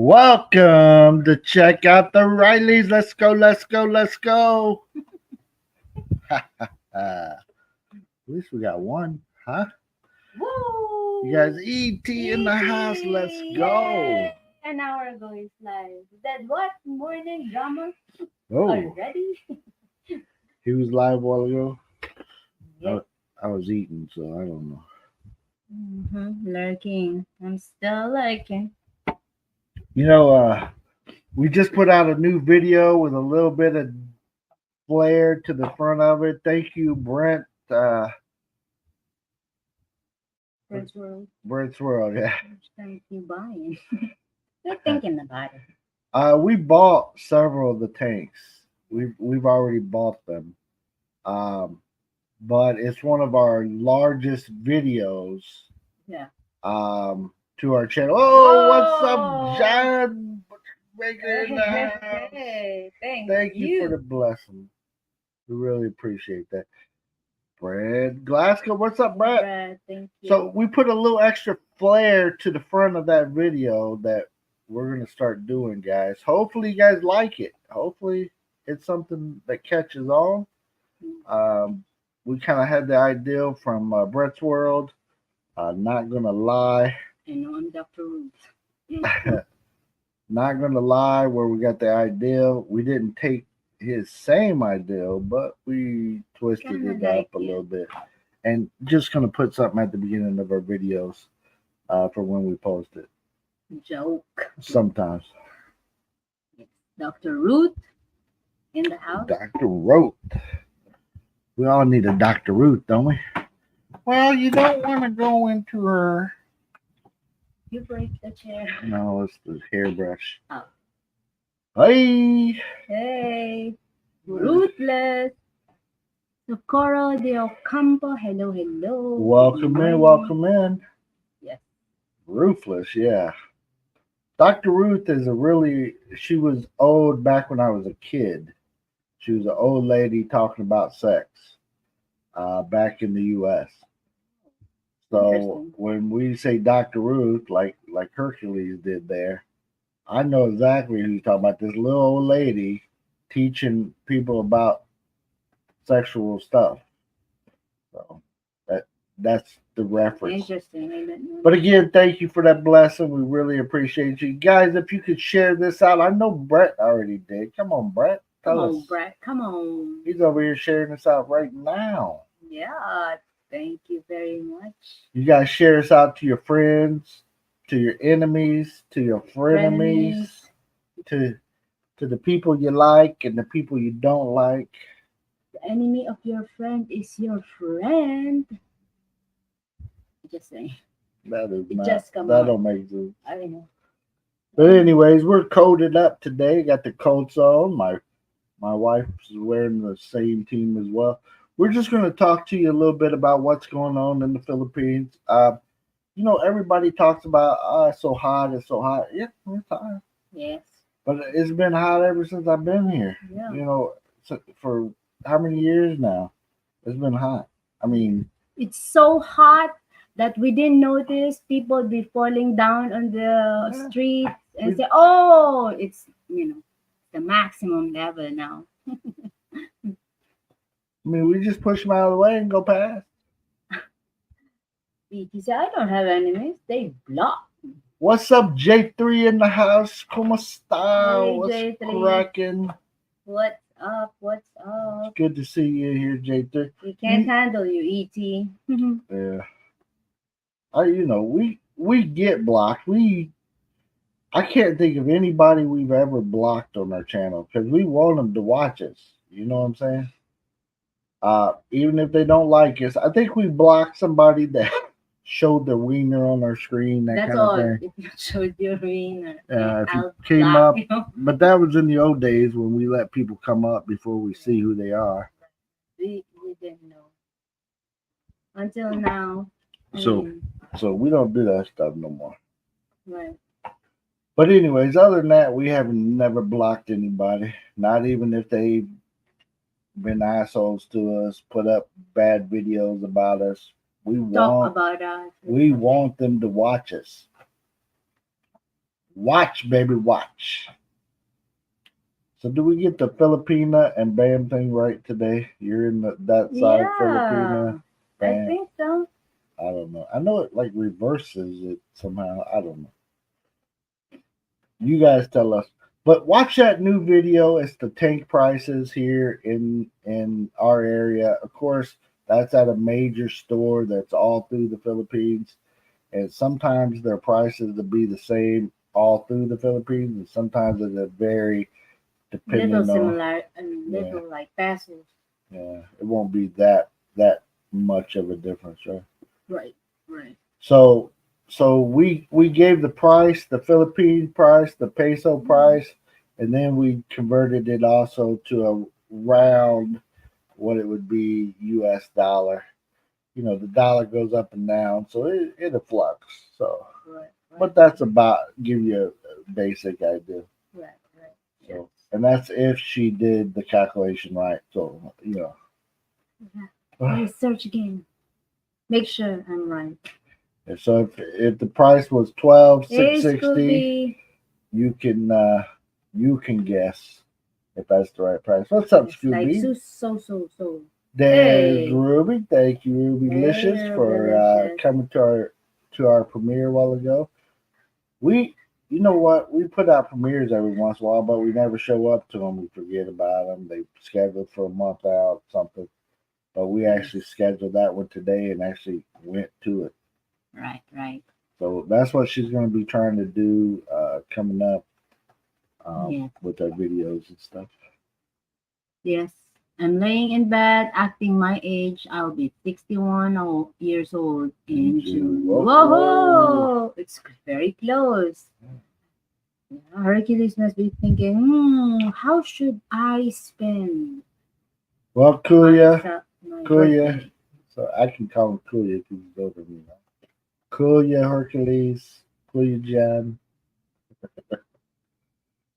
Welcome to check out the Rileys. Let's go, let's go, let's go. At least we got one, huh? Woo! You guys, ET in the house. Let's go. Yay! An hour ago is live. That what? Morning drama Oh, already? he was live a while ago. Yep. I was eating, so I don't know. Lurking. I'm still lurking. You know, we just put out a new video with a little bit of flair to the front of it. Thank you, Brent. First world. Brent's World, yeah. Thank you buying. You're thinking about it. We bought several of the tanks. We've already bought them. But it's one of our largest videos. Yeah. To our channel. Oh, what's up, John? Hey, Thank you for the blessing. We really appreciate that. Brad Glasgow, what's up, Brad? Brad, thank you. So we put a little extra flair to the front of that video that we're gonna start doing, guys. Hopefully, you guys like it. Hopefully, it's something that catches on. We kind of had the idea from Brett's World. Not gonna lie. I know I'm Dr. Ruth. Not gonna lie, where we got the idea, we didn't take his same idea, but we twisted it up a little bit. And just gonna put something at the beginning of our videos for when we post it. Joke. Sometimes. It's Dr. Ruth in the house. Dr. Roth. We all need a Dr. Ruth, don't we? Well, you don't want to go into her. You break the chair. No, it's the hairbrush. Oh. Hey. Hey. Ruthless. Socorro de Ocampo. Hello, hello. Welcome in, welcome in. Yes. Ruthless, yeah. Dr. Ruth is she was old back when I was a kid. She was an old lady talking about sex back in the U.S. So when we say Dr. Ruth, like Hercules did there, I know exactly who you're talking about. This little old lady teaching people about sexual stuff. So that's the reference. Interesting. But again, thank you for that blessing. We really appreciate you guys. If you could share this out, I know Brett already did. Come on, Brett. Come on, Brett. Come on. He's over here sharing this out right now. Yeah. Thank you very much. You guys share this out to your friends, to your enemies, to your frenemies, to the people you like and the people you don't like. The enemy of your friend is your friend. Just saying. That don't make sense. I don't know. But anyways, we're coated up today. Got the coats on. My wife is wearing the same team as well. We're just going to talk to you a little bit about what's going on in the Philippines. Everybody talks about, it's so hot, it's so hot. Yeah, it's hot. Yes. But it's been hot ever since I've been here. Yeah. For how many years now? It's been hot. I mean, it's so hot that we didn't notice people be falling down on the street and say, oh, it's, the maximum level now. I mean, we just push them out of the way and go past. He said, I don't have enemies. They block. What's up, J3 in the house? ¿Cómo está? Hey, What's J3. cracking? What's up? What's up? It's good to see you here, J3. We can't handle you, E.T. Yeah. We get blocked. I can't think of anybody we've ever blocked on our channel because we want them to watch us. You know what I'm saying? Even if they don't like us, I think we blocked somebody that showed their wiener on our screen. That's kind all. Of thing. If you showed your wiener, if you came up, but that was in the old days when we let people come up before we see who they are. We didn't know until now. So we don't do that stuff no more. Right. But anyways, other than that, we have never blocked anybody. Not even if they've been assholes to us, put up bad videos about us. We want them to watch us. Watch, baby, watch. So do we get the Filipina and Bam thing right today? You're in that side, Filipina, I Bam. think so. I don't know. I know it like reverses it somehow. I don't know. You guys tell us. But watch that new video. It's the tank prices here in our area. Of course, that's at a major store that's all through the Philippines. And sometimes their prices will be the same all through the Philippines, and sometimes it vary depending Little on similar and little like pesos. yeah. It won't be that much of a difference, right? Right, right. So we gave the price, the Philippine price, the peso price, and then we converted it also to a round what it would be US dollar. You know, the dollar goes up and down, so it'll flux. So, Right, but that's about give you a basic idea. right, right. So, and that's if she did the calculation right. So, you know. Yeah. Research again. Make sure I'm right. And so if the price was 12,660, Scooby. you can guess if that's the right price. What's up, It's like Scooby? so. There's Hey. Ruby. Thank you, Ruby Hey, Licious, for Ruby-licious. coming to our premiere a while ago. You know what? We put out premieres every once in a while, but we never show up to them. We forget about them. They scheduled for a month out, something. But we actually scheduled that one today and actually went to it. Right. So that's what she's going to be trying to do coming up with our videos and stuff. Yes. I'm laying in bed, acting my age. I'll be 61 years old in June. Whoa! It's very close. Yeah, Hercules must be thinking, how should I spend Well, Kuya. birthday? So I can call him Kuya because he's older than me. Kuya Hercules, Kuya John.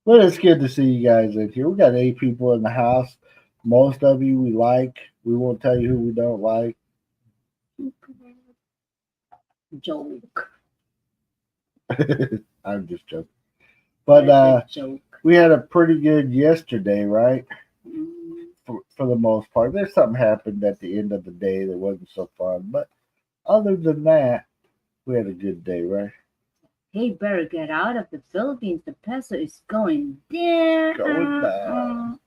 Well, it's good to see you guys in here. We got 8 people in the house. Most of you we like. We won't tell you who we don't like. Joke. I'm just joking. But joke. we had a pretty good yesterday, right? Mm. For the most part. There's something happened at the end of the day that wasn't so fun. But other than that, we had a good day, right? Hey, better get out of the Philippines. The peso is going down. Going down.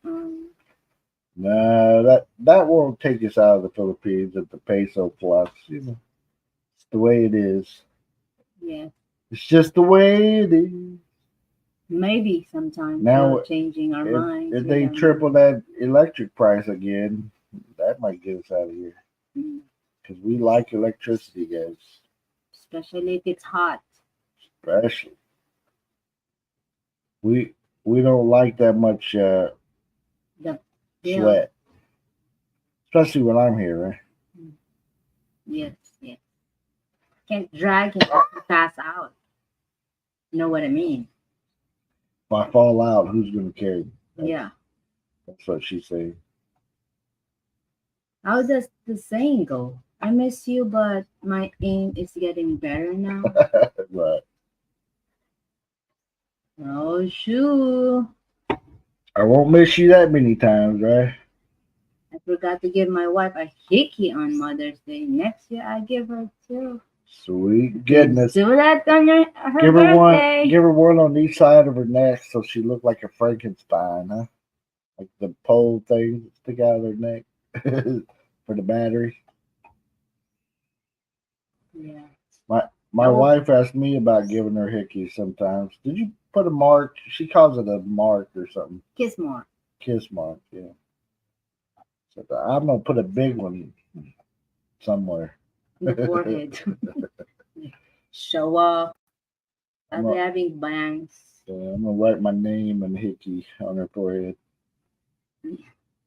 No, that won't take us out of the Philippines at the peso flux. You know, it's the way it is. Yeah. It's just the way it is. Maybe sometimes Now, we're changing our minds. if they triple that electric price again, that might get us out of here. Because we like electricity, guys. Especially if it's hot. Especially. We don't like that much sweat. Especially when I'm here, right? Yes. Can't drag him to pass out. You know what I mean? If I fall out, who's going to carry me? Yeah. That's what she's saying. How does the saying go? I miss you, but my aim is getting better now. Right. Oh, shoo. I won't miss you that many times, right? I forgot to give my wife a hickey on Mother's Day. Next year, I give her 2. Sweet goodness. Do that on her Give her birthday. give her one on each side of her neck so she look like a Frankenstein, huh? Like the pole thing that stick out of her neck for the battery. Yeah. My wife asked me about giving her hickeys sometimes. Did you put a mark? She calls it a mark or something. Kiss mark. Kiss mark, yeah. So I'm gonna put a big one somewhere. In the forehead. Show off. I'll be having bangs. So I'm gonna write my name and hickey on her forehead.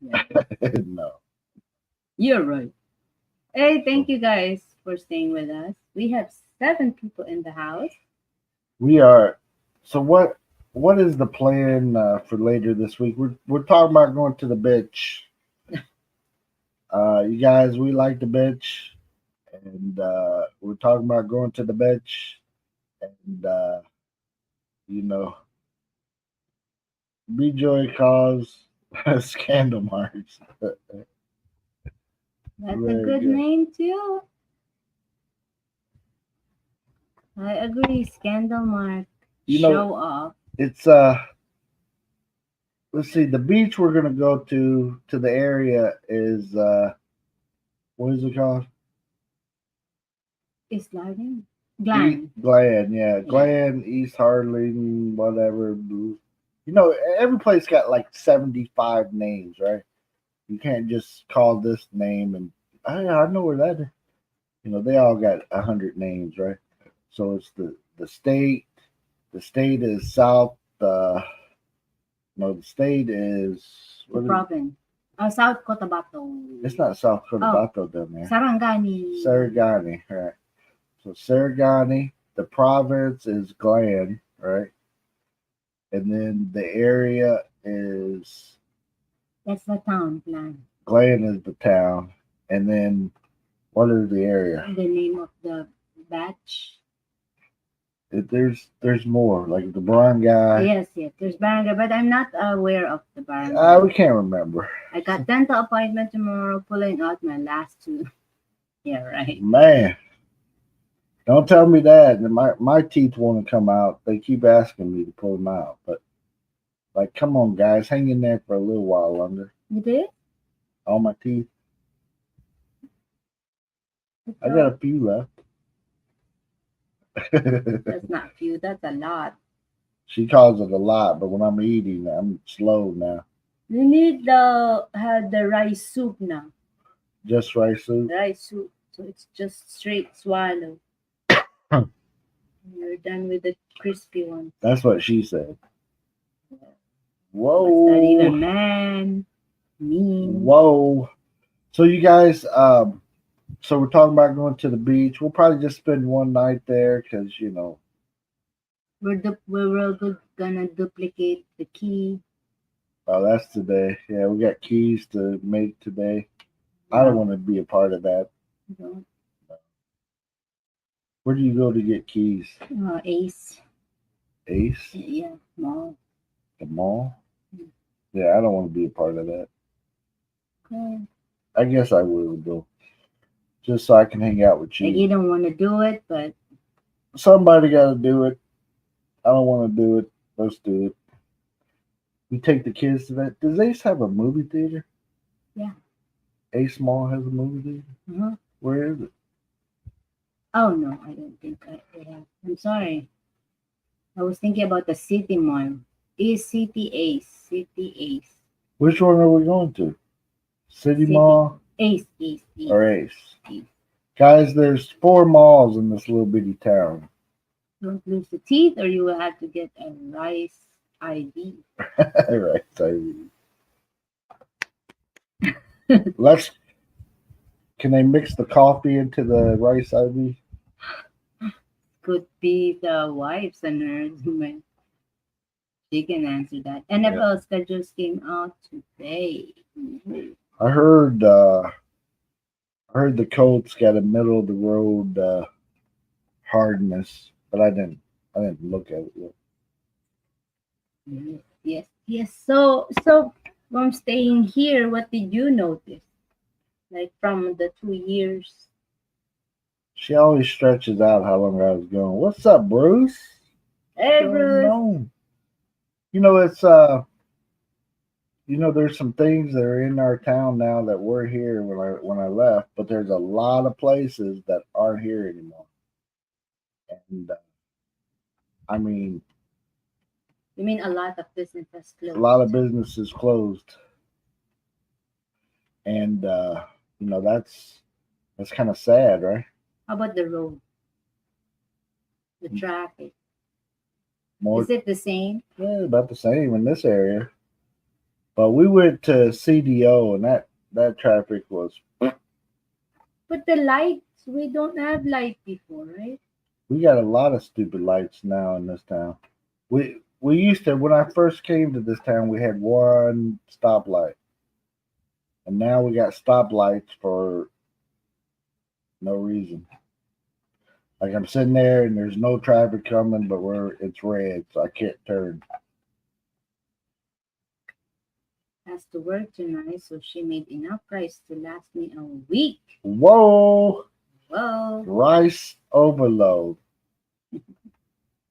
Yeah. No. You're right. Hey, thank you guys for staying with us. We have 7 people in the house. We are. So what is the plan for later this week? We're talking about going to the beach. You guys, we like the beach, and we're talking about going to the beach, and You know, B-Joy calls scandal marks. That's a Very good good. name too. I agree. Scandal mark. You know, Show off. it's let's see, the beach we're gonna go to the area is what is it called? Is Garden? Glan. Glen, yeah, Yeah. Glen, East Harling, whatever. You know, every place got like 75 names, right? You can't just call this name and I know where that is. You know, they all got 100 names, right? So it's the state. The state is South. No, the state is The province. South Cotabato. it's not South Cotabato down there. Sarangani. Sarangani, right? So Sarangani. The province is Glen, right? And then the area is That's the town plan. Glen is the town, and then what is the area? The name of the batch. There's more like the barangay. Yes, yes. There's barangay, but I'm not aware of the barangay. We can't remember. I got dental appointment tomorrow, pulling out my last two. Yeah, right. Man, don't tell me that. My teeth want to come out. They keep asking me to pull them out, but like, come on, guys, hang in there for a little while longer. You did? All my teeth. I got a few left. That's not few. That's a lot. She calls it a lot, but when I'm eating, I'm slow now. You need the rice soup now. Just rice soup. Rice soup. So it's just straight swallow. You're done with the crispy one. That's what she said. What's that Whoa. even, man? Mean. Whoa. So you guys, so we're talking about going to the beach. We'll probably just spend one night there because you know. We're gonna duplicate the key. Oh, that's today. Yeah, we got keys to make today. I don't want to be a part of that. Don't. Where do you go to get keys? Ace. Ace? Yeah, mall. The mall? Yeah, I don't want to be a part of that. Okay. I guess I will though, just so I can hang out with Like you. you don't want to do it, but Somebody got to do it. I don't want to do it. Let's do it. We take the kids to that. Does Ace have a movie theater? Yeah. Ace Mall has a movie theater? uh-huh. Where is it? Oh no, I don't think they have. I'm sorry. I was thinking about the city mall. City Ace. City Ace. Which one are we going to? City Mall Ace. or Ace? Ace. Guys, there's 4 malls in this little bitty town. Don't lose the teeth, or you will have to get a rice ID. Right. So let's. Can they mix the coffee into the rice IV? Could be the wives and hers. She can answer that. NFL schedules came out today. I heard the Colts got a middle of the road hardness, but I didn't look at it yet. Yes. So from staying here, what did you notice? Like from the 2 years? She always stretches out how long I was gone. What's up, Bruce? Hey, Don't Bruce. know. You know, it's you know, there's some things that are in our town now that were here when I left, but there's a lot of places that aren't here anymore. And I mean, You mean a lot of businesses closed? a lot of businesses closed, and you know that's kind of sad, right? How about the road? The traffic. More, Is it the same? yeah, about the same in this area. But we went to CDO, and that traffic was. But the lights, we don't have light before, right? We got a lot of stupid lights now in this town. We used to, when I first came to this town, we had one stoplight, and now we got stoplights for no reason. Like I'm sitting there and there's no traffic coming, but it's red, so I can't turn. Has to work tonight, so she made enough rice to last me a week. Whoa, Whoa. rice overload.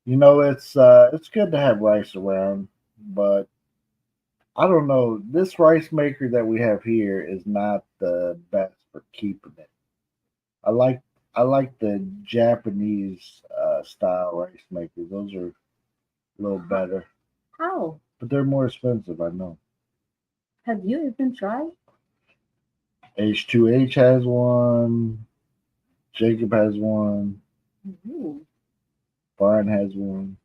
It's good to have rice around, but I don't know. This rice maker that we have here is not the best for keeping it. I like I like the Japanese style rice makers. Those are a little better, How? but they're more expensive. I know. Have you even tried? H2H has one. Jacob has one. Ooh. Brian has one.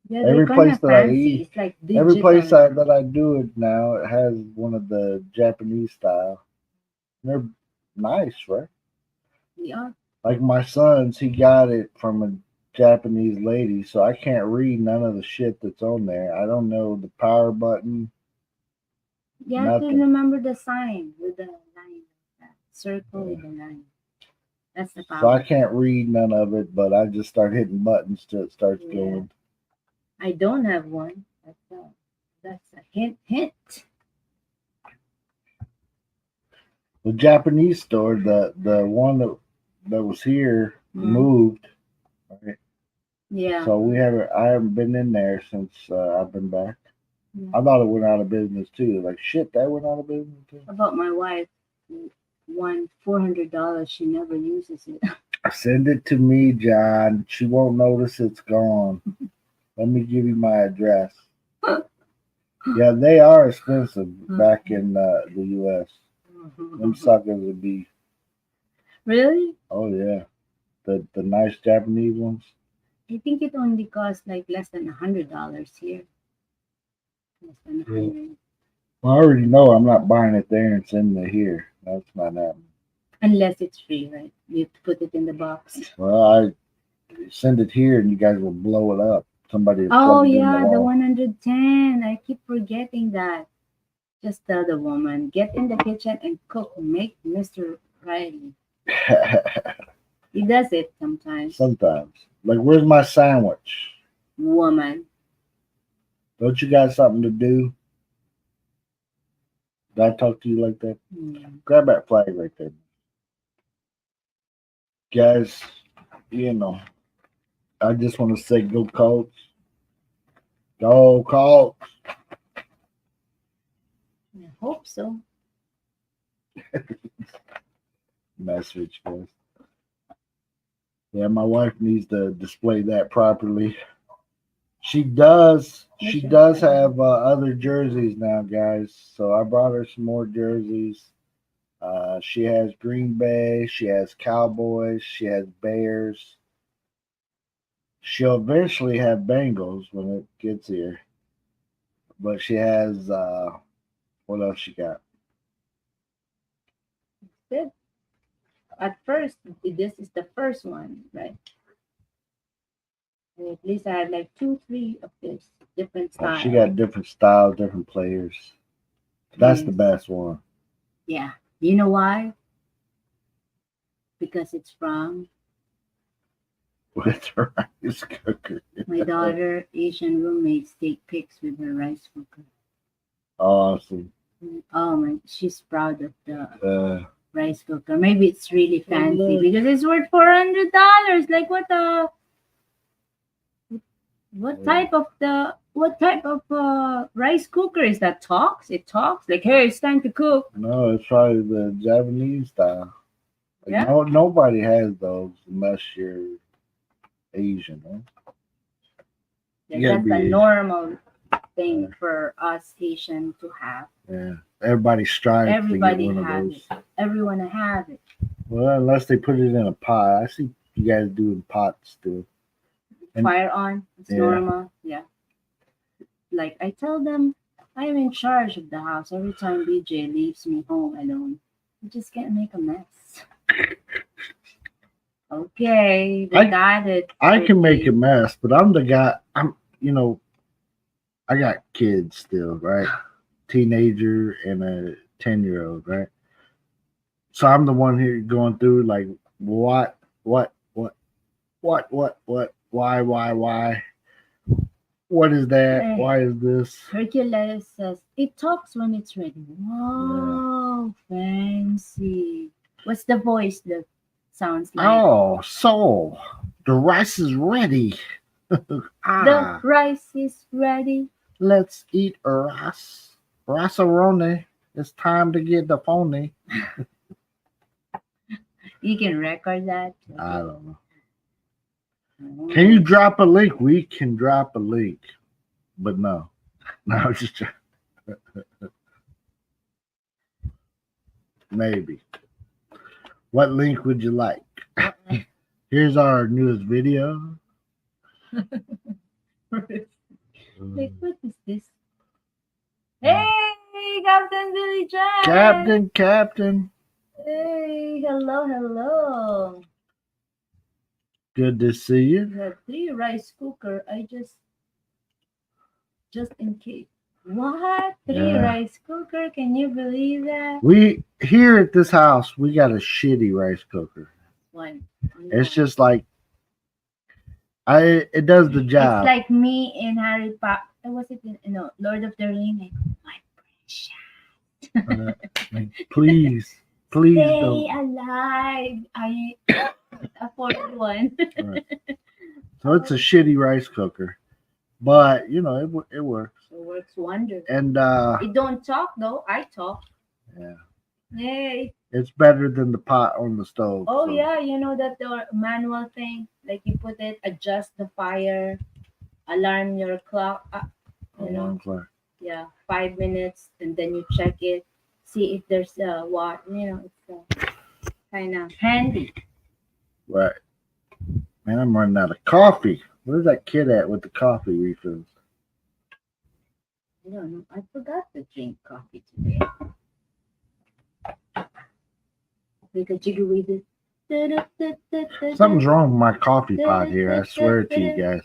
Yeah, they're Every kind place of that I fancy. eat, It's like every place digital. that I do it now, it has one of the Japanese style. They're nice, right? Yeah. Like my son's, he got it from a Japanese lady, so I can't read none of the shit that's on there. I don't know the power button, You have to nothing. remember the sign with the line. That circle with the line. That's the So I power. can't read none of it, but I just start hitting buttons till it starts Yeah. going. I don't have one. That's a hint. Hint. The Japanese store, the one that was here moved. Right? Yeah. So I haven't been in there since I've been back. Yeah. I thought it went out of business too. Like shit, that went out of business too. About my wife, won $400. She never uses it. Send it to me, John. She won't notice it's gone. Let me give you my address. Yeah, they are expensive back in the U.S. Them suckers would be. Really? Oh yeah, the nice Japanese ones. I think it only costs like less than $100 here. Less than 100. Well, I already know I'm not buying it there and sending it here. That's not happening. Unless it's free, right? You have to put it in the box. Well, I send it here and you guys will blow it up. Somebody will Oh plug it in yeah, the the wall. 110. I keep forgetting that. Just tell the woman, get in the kitchen and cook. Make Mr. Riley. He does it sometimes. Sometimes. Like, where's my sandwich? Woman. Don't you got something to do? Did I talk to you like that? Grab that flag right there. Guys, I just want to say go Colts. Go Colts. I hope so. Message, guys. Yeah, my wife needs to display that properly. She does. She does have other jerseys now, guys. So I brought her some more jerseys. She has Green Bay. She has Cowboys. She has Bears. She'll eventually have Bengals when it gets here. But she has what else she got? Good. At first, this is the first one, right? At least I had like 2, 3 of this different styles. She got different styles, different players. That's the best one. Yeah. You know why? Because it's from With her rice cooker. my daughter. Asian roommates take pics with her rice cooker. Awesome. Oh my, she's proud of the rice cooker. Maybe it's really fancy because it's worth $400. Like what type of rice cooker is that? Talks? It talks like, hey, it's time to cook. No, it's probably the Japanese style. Like, Yeah. Nobody has those unless you're Asian. Huh? That's a normal thing for us Asian to have. Yeah, everybody strives Everybody to get one have of those. it. Everyone have it. Well, unless they put it in a pot. I see you guys doing pots too. Fire on. It's normal. Yeah. Like I tell them, I'm in charge of the house. Every time BJ leaves me home alone, I just can't make a mess. Okay, got it. I can make a mess, but I'm the guy. I got kids still, right? Teenager and a 10-year-old, right? So I'm the one here going through like what, What? Why? What is that? Eh, Why is this? Hercules says, it talks when it's ready. Yeah. Wow, fancy. What's the voice that sounds like? Oh, so the rice is ready. The Ah, rice is ready. let's eat a rice. Rice-a-roni. It's time to get the phony. You can record that. I don't know. Can you Oh. drop a link? We can drop a link. But no. No, just maybe. What link would you like? Here's our newest video. Like, what is this? Hey, Captain Billy Jack! Captain. Hey, hello. Good to see you. You have 3 rice cooker. I just in case. What? 3 Yeah. rice cooker? Can you believe that? We here at this house, we got a shitty rice cooker. One. It's just like it does the It's job. like me in Harry Potter. Was it in Lord of the Rings? Like, my precious. Please Stay don't. alive. I afford one. Right. So it's a shitty rice cooker, but you know it works. It works wonders. And It don't talk though. I talk. yeah, Yay. it's better than the pot on the stove. Oh so. yeah, you know that the manual thing, like you put it, adjust the fire, alarm your clock. You know, Alarm clock. yeah, 5 minutes, and then you check it, see if there's what. It's kind of handy. Right. Man, I'm running out of coffee. Where's that kid at with the coffee refills? I don't know. I forgot to drink coffee today. Like a jigger with it. Something's wrong with my coffee pot here. I swear to you guys.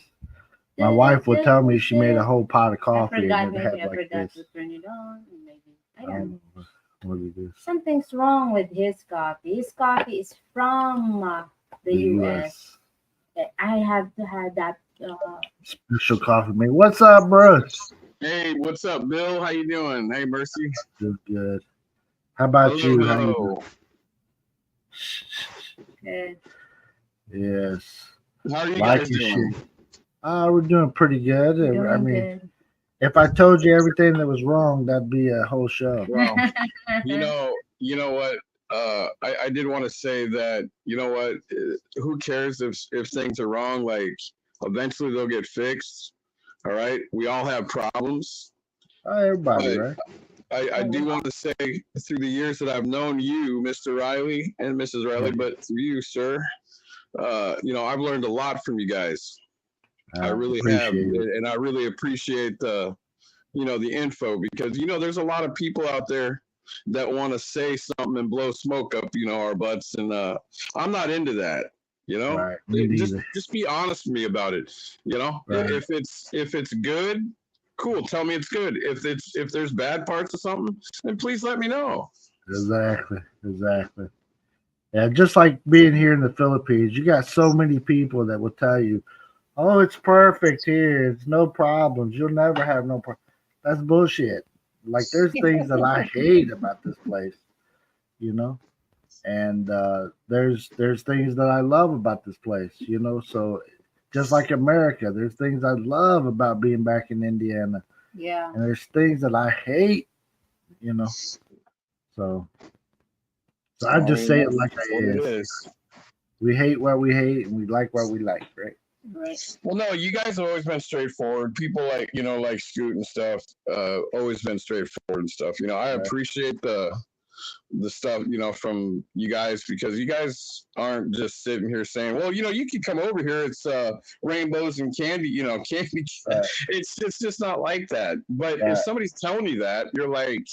My wife would tell me she made a whole pot of coffee and it had I like forgot this. to turn it on. Maybe I I don't know. don't know what it is. Something's wrong with his coffee. His coffee is from the US. I have to have that. Special coffee mate. What's up, Bruce? Hey, what's up, Bill? How you doing? Hey, Mercy. Good. How about you? How you doing? Yes. How are you Like guys your doing? shit. We're doing pretty good. Doing I mean, good. if I told you everything that was wrong, that'd be a whole show. Well, you know what? I did want to say that, you know what? Who cares if things are wrong? Like, eventually they'll get fixed. All right. We all have problems. Everybody, But right? I do want to say, through the years that I've known you, Mr. Riley and Mrs. Riley, but through you, sir, I've learned a lot from you guys. I really have, and I really appreciate the info, because there's a lot of people out there that want to say something and blow smoke up our butts, and I'm not into that. Right. Me neither. Just be honest with me about it. Right. If it's good, cool, tell me it's good. If there's bad parts of something, then please let me know. Exactly. Yeah, just like being here in the Philippines, you got so many people that will tell you, "Oh, it's perfect here. It's no problems. You'll never have no problem." That's bullshit. Like there's things that I hate about this place, and there's things that I love about this place, So just like America, there's things I love about being back in Indiana, Yeah. and there's things that I hate, So I just say it like it is. We hate what we hate, and we like what we like, right? Right. Well, no, you guys have always been straightforward. People like Scoot and stuff, always been straightforward and stuff. I appreciate the stuff, from you guys, because you guys aren't just sitting here saying, well, you can come over here. It's rainbows and candy, candy. Right. It's just not like that. But if somebody's telling you that, you're like,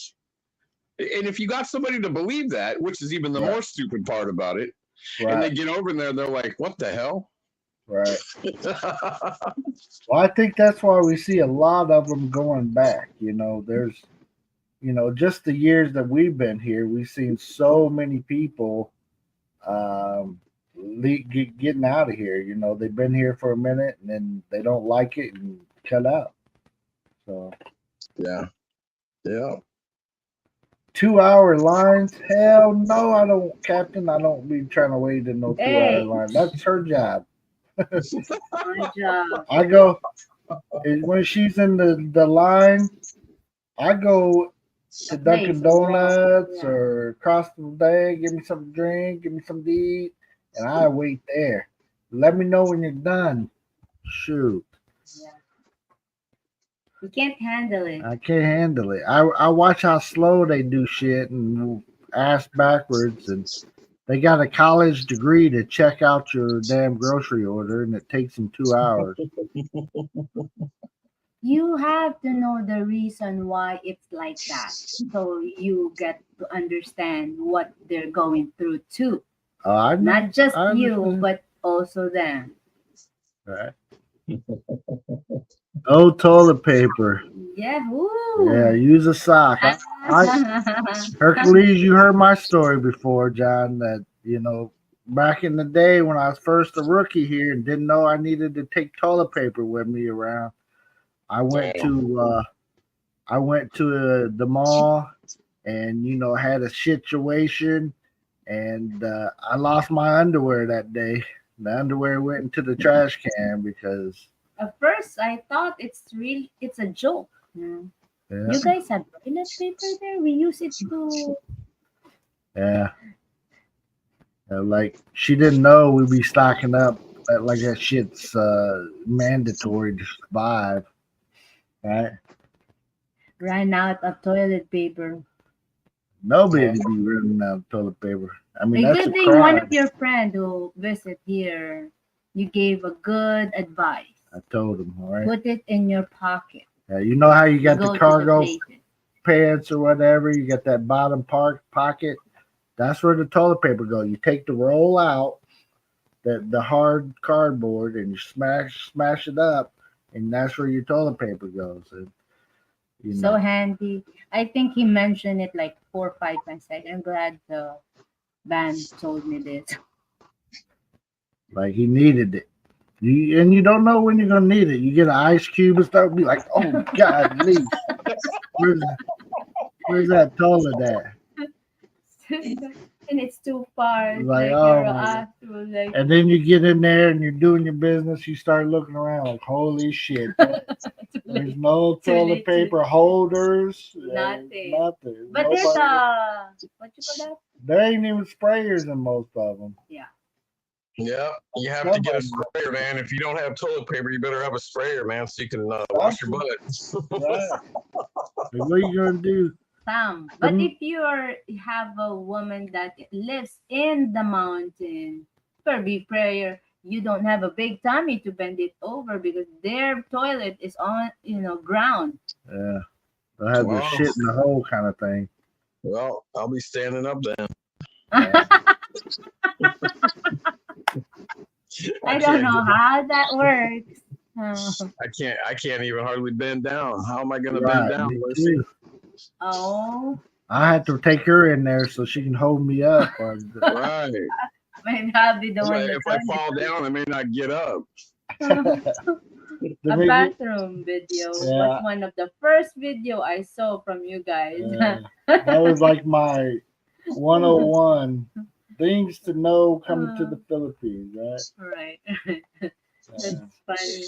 and if you got somebody to believe that, which is even the more stupid part about it, and they get over there, they're like, what the hell? Right. Well, I think that's why we see a lot of them going back. There's, just the years that we've been here, we've seen so many people getting out of here. You know, they've been here for a minute and then they don't like it and cut out. So Yeah. Yeah. 2 hour lines? Hell no, I don't, Captain. I don't be trying to wait in no 2 hour Hey, line. That's her job. my job. I go when she's in the line. I go to Place Dunkin' as well. Donuts Yeah. or across the day, give me some drink, give me some to eat, and I wait there. Let me know when you're done. Shoot, Yeah. You can't handle it. I can't handle it. I watch how slow they do shit and ass backwards, and they got a college degree to check out your damn grocery order, and it takes them 2 hours. You have to know the reason why it's like that. So you get to understand what they're going through too. I know. Not just I you, understand. but also them. Right. Oh, toilet paper. Yeah. Yeah, Woo. use a sock. Hercules, you heard my story before, John, that, back in the day when I was first a rookie here and didn't know I needed to take toilet paper with me around, I went to the mall and had a situation and I lost my underwear that day. The underwear went into the trash can because At first, I thought it's a joke. Yeah. yeah, You guys have toilet paper there? We use it to. yeah. Like she didn't know we'd be stocking up. Like that shit's mandatory to survive, right? Ran out of toilet paper. Nobody be running out of toilet paper. I mean, A that's a good thing one crime. of your friend who visit here, you gave a good advice. I told him, all right. Put it in your pocket. You know how you got Go the to cargo places. pants or whatever. You got that bottom pocket. That's where the toilet paper goes. You take the roll out, the hard cardboard, and you smash it up, and that's where your toilet paper goes. And So handy. I think he mentioned it like 4 or 5 times. I'm glad the band told me this. like he needed it. You don't know when you're gonna need it. You get an ice cube and stuff, be like, oh God, please, where's where's that toilet at? And it's too far. It's Like, like oh you're my God. after like And then you get in there and you're doing your business. You start looking around like, holy shit, there's no too toilet late, paper holders, nothing. nothing. But there's Nobody. what you call that? There ain't even sprayers in most of them. Yeah. Yeah, you have to get a sprayer, man. If you don't have toilet paper, you better have a sprayer, man, so you can wash your butt. Right. Like, what are you gonna do? But if you have a woman that lives in the mountain, for be prayer, you don't have a big tummy to bend it over because their toilet is on ground. Yeah, they'll have their shit in the hole kind of thing. Well, I'll be standing up then. I don't know how that works. I can't even hardly bend down. How am I going to Right, bend down? me too. Oh, I had to take her in there so she can hold me up. Right. maybe I'll be the one. If I fall down, I may not get up. A bathroom video was one of the first video I saw from you guys. That was like my 101 things to know coming to the Philippines, right? Right. That's funny.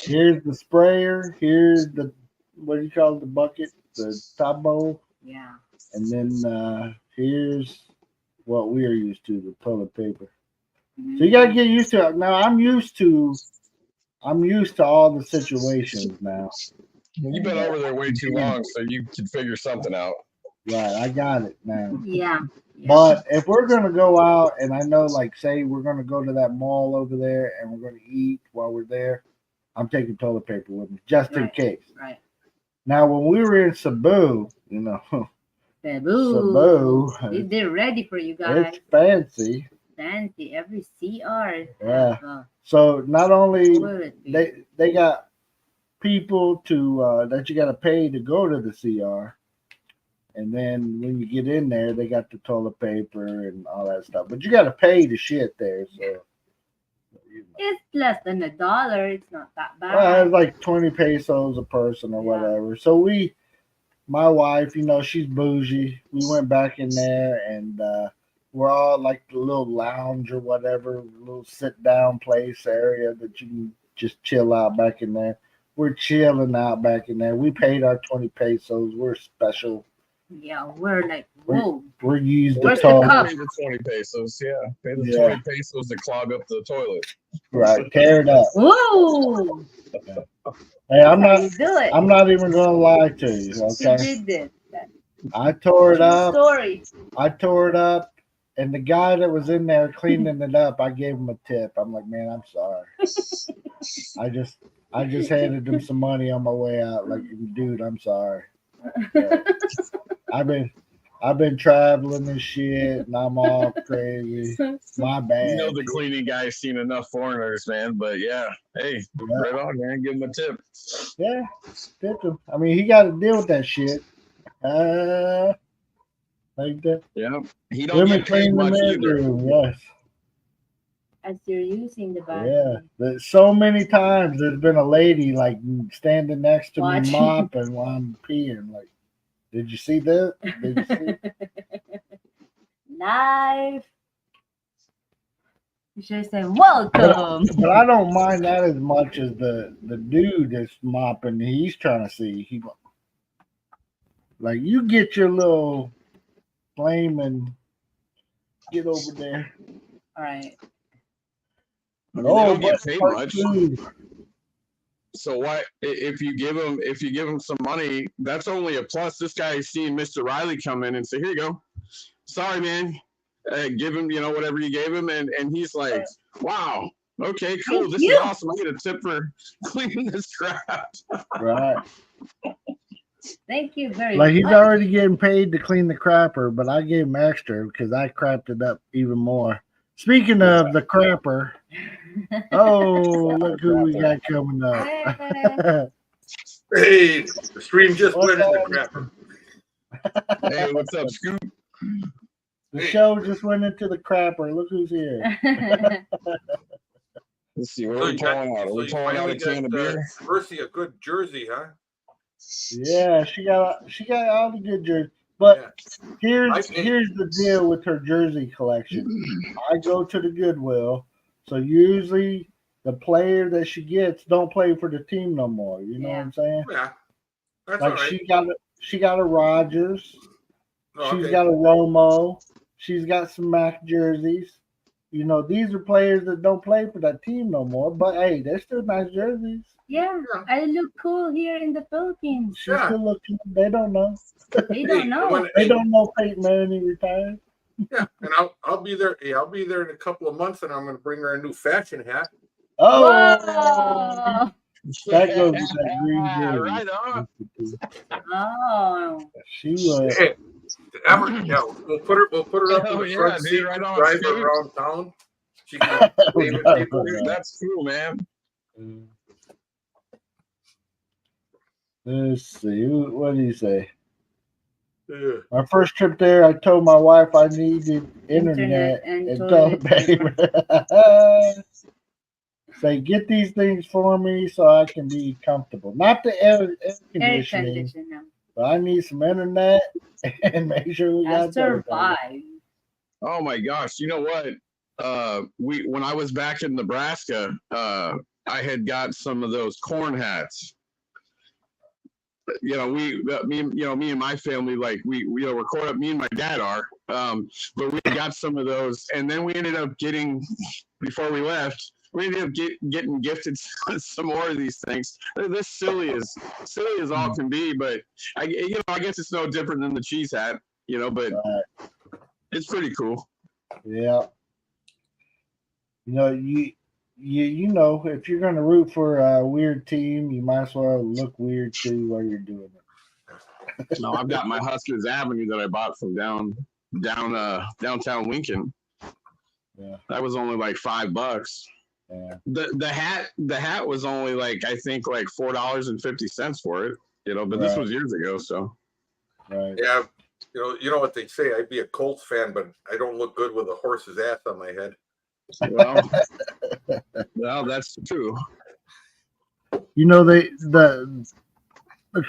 Here's the sprayer. Here's the, what do you call it, the bucket, the top bowl. Yeah. And then here's what we are used to, the toilet paper. So you gotta get used to it. Now I'm used to all the situations now. You've been over there way too long, so you can figure something out. Right, I got it now. Yeah. But if we're gonna go out, and I know, like, say we're gonna go to that mall over there, and we're gonna eat while we're there, I'm taking toilet paper with me just in case. Right. Now, when we were in Cebu, Cebu, they're ready for you guys. it's fancy. Fancy. Every CR. Yeah. So not only they got people to that you got to pay to go to the CR, And then when you get in there, they got the toilet paper and all that stuff. But you got to pay to shit there. So It's less than $1. It's not that bad. well, it's like 20 pesos a person or whatever. So my wife, she's bougie. We went back in there and we're all like the little lounge or whatever, little sit down place area that you can just chill out back in there. We're chilling out back in there. We paid our 20 pesos. We're special. Yeah, we're like, whoa. We're used Where's the the toilet. cup? Pay the 20 pesos, yeah. Pay the 20 pesos to clog up the toilet. Right, tear it up. Whoa! Hey, I'm That's how you do it. not even gonna lie to you. You Okay, did this. I tore it True up. story. I tore it up, and the guy that was in there cleaning it up, I gave him a tip. I'm like, man, I'm sorry. I just handed him some money on my way out. Like, dude, I'm sorry. Yeah. I've been traveling and shit, and I'm all crazy. My bad. The cleaning guy's seen enough foreigners, man. But yeah, hey, right on, man. Give him a tip. Yeah, tip him. I mean, he got to deal with that shit. Like that. Yeah, he don't Women get paid clean the much either. bedroom. Yes. As you're using the bathroom. Yeah. But so many times there's been a lady like standing next to me Watching. mopping while I'm peeing. Like, did you see that? Did you see? Knife. You should have said welcome. But I don't mind that as much as the dude that's mopping. He's trying to see. Like, you get your little flame and get over there. All right. I mean, they don't get but paid part much. two. So why, if you give him some money, that's only a plus. This guy's seeing Mr. Riley come in and say, "Here you go. Sorry, man." Give him, whatever you gave him, and he's like, "Wow, okay, cool. Thank This you. is awesome. I get a tip for cleaning this crap." Right. Thank you very Like, much. he's already getting paid to clean the crapper, but I gave him extra because I crapped it up even more. Speaking of the crapper, look who we got coming up. Hey, the stream just What's went into up? crapper. Hey, what's up, Scoop? The show just went into the crapper. Look who's here. Let's see, what are we pulling out? Are we pulling out a can of beer? Mercy, a good jersey, huh? Yeah, she got all the good jerseys. But Yeah. here's the deal with her jersey collection. I go to the Goodwill, so usually the player that she gets don't play for the team no more. You know what I'm saying? Yeah, that's Like, all right. she got a Rogers, Oh, she's okay. got a Romo, she's got some Mac jerseys. These are players that don't play for that team no more. But hey, they're still nice jerseys. Yeah, I look cool here in the Philippines. She's still looking. They don't know. They don't know. They don't know Peyton Manning retired. Yeah, and I'll be there. Yeah, I'll be there in a couple of months, and I'm going to bring her a new fashion hat. Oh, Whoa. that goes with that green jersey. Right on. Oh. She was. Hey, we'll put her up in the front seat, right on, drive her Scoop. around town. She can wave at people. That's cool, man. Let's see. What do you say? Yeah. My first trip there, I told my wife I needed internet and told toilet babe, say, get these things for me so I can be comfortable. Not the air conditioning, but I need some internet and make sure we I got survive. Oh my gosh! You know what? When I was back in Nebraska, I had got some of those corn hats. Me and my family, like we're caught up. Me and my dad are, but we got some of those, and then we ended up getting before we left. We ended up getting gifted some more of these things. They're this silly as all can be, but I guess it's no different than the cheese hat, but it's pretty cool. Yeah. If you're gonna root for a weird team, you might as well look weird too while you're doing it. No, I've got my Huskers Avenue that I bought from downtown Lincoln. Yeah. That was only like $5. Yeah. The hat was only like, I think, like $4.50 for it. But this was years ago, so. Right. Yeah, You know what they say. I'd be a Colts fan, but I don't look good with a horse's ass on my head. Well, well, that's true. You know, the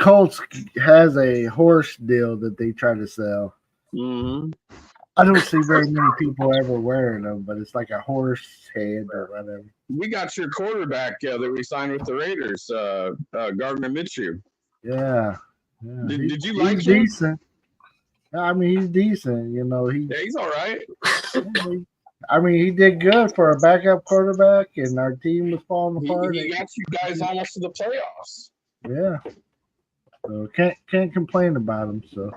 Colts has a horse deal that they try to sell. Mm-hmm. I don't see very many people ever wearing them, but it's like a horse head or whatever. We got your quarterback that we signed with the Raiders, Gardner Minshew. Yeah. Did you like he's him? Decent. I mean, he's decent. You know, Yeah, he's all right. I mean, he did good for a backup quarterback, and our team was falling apart. He got you guys almost to the playoffs. Yeah. So can't complain about him. So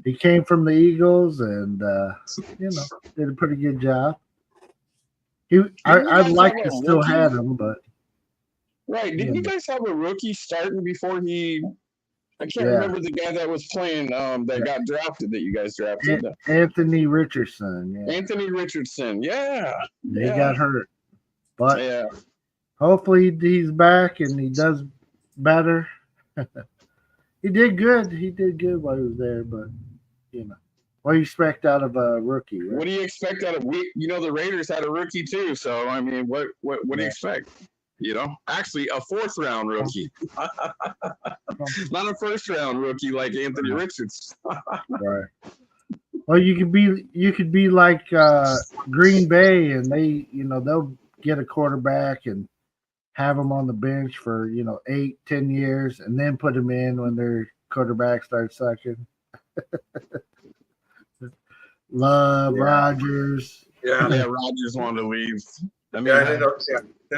he came from the Eagles, and you know, did a pretty good job. I'd like to still have him, but right. Didn't you guys have a rookie starting before he? I can't remember the guy that was playing that got drafted that you guys drafted. Anthony Richardson. Yeah. Anthony Richardson. Yeah. He got hurt. But hopefully he's back and he does better. He did good. He did good while he was there, but you know. What do you expect out of a rookie? Right? What do you expect out of the Raiders had a rookie too, so I mean what do you expect? You know, actually a 4th round rookie. Not a 1st round rookie like Anthony Richardson. Right. Well, you could be like Green Bay, and they'll get a quarterback and have them on the bench for 8-10 years, and then put them in when their quarterback starts sucking. Love Rodgers. Yeah, Rodgers wanted to leave. I mean, then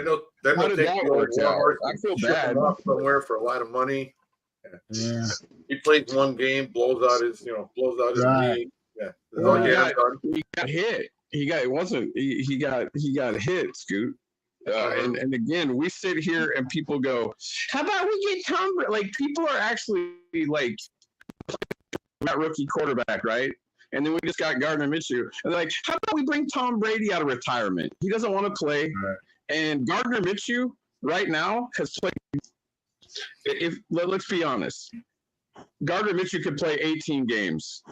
they'll take the old Walmart. I feel bad. Somewhere for a lot of money. Yeah. He plays one game, blows out his knee. Yeah. He got hit. He got hit, Scoot. And again, we sit here and people go, "How about we get Tom?" Like people are actually like that rookie quarterback, right? And then we just got Gardner Minshew. And they're like, "How about we bring Tom Brady out of retirement? He doesn't want to play." Right. And Gardner Minshew right now has played. Let's be honest, Gardner Minshew could play 18 games.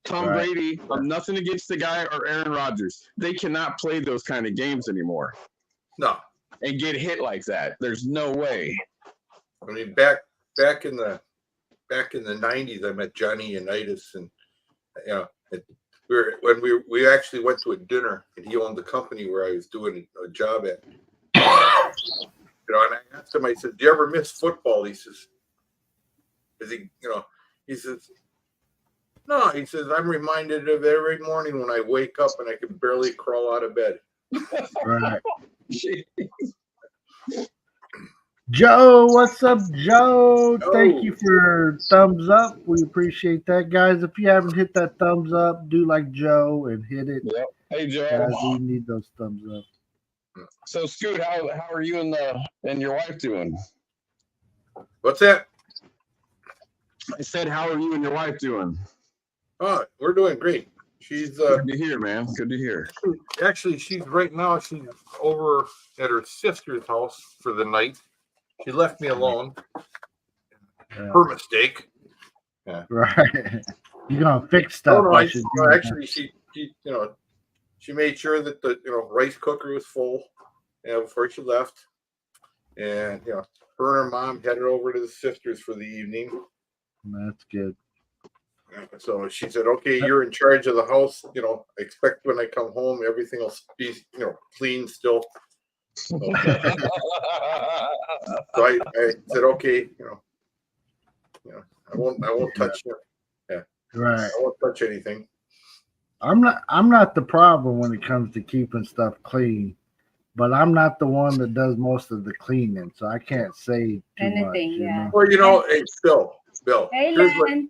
Tom Brady, nothing against the guy or Aaron Rodgers, they cannot play those kind of games anymore. No, and get hit like that. There's no way. I mean, back in the 90s, I met Johnny Unitas, and we actually went to a dinner, and he owned the company where I was doing a job at. And I asked him, I said, "Do you ever miss football?" He says, he says, "No." He says, "I'm reminded of it every morning when I wake up and I can barely crawl out of bed." Right. Joe, what's up, Joe? Thank you for thumbs up. We appreciate that, guys. If you haven't hit that thumbs up, do like Joe and hit it. Yep. Hey, Joe. Guys, we need those thumbs up. So, Scoot, how are you and your wife doing? What's that? I said, how are you and your wife doing? Oh, we're doing great. She's good to hear, man. Good to hear. Actually, she's over at her sister's house for the night. She left me alone. Yeah. Her mistake. Yeah. Right. You're gonna fix stuff. Actually, she made sure that the rice cooker was full before she left. And her and her mom headed over to the sisters for the evening. That's good. So she said, "Okay, you're in charge of the house. Expect when I come home, everything will be, clean still." So I said, "Okay, I won't touch you. Yeah, right. I won't touch anything." I'm not the problem when it comes to keeping stuff clean, but I'm not the one that does most of the cleaning, so I can't say too much. Yeah. Well, hey, Bill. Hey,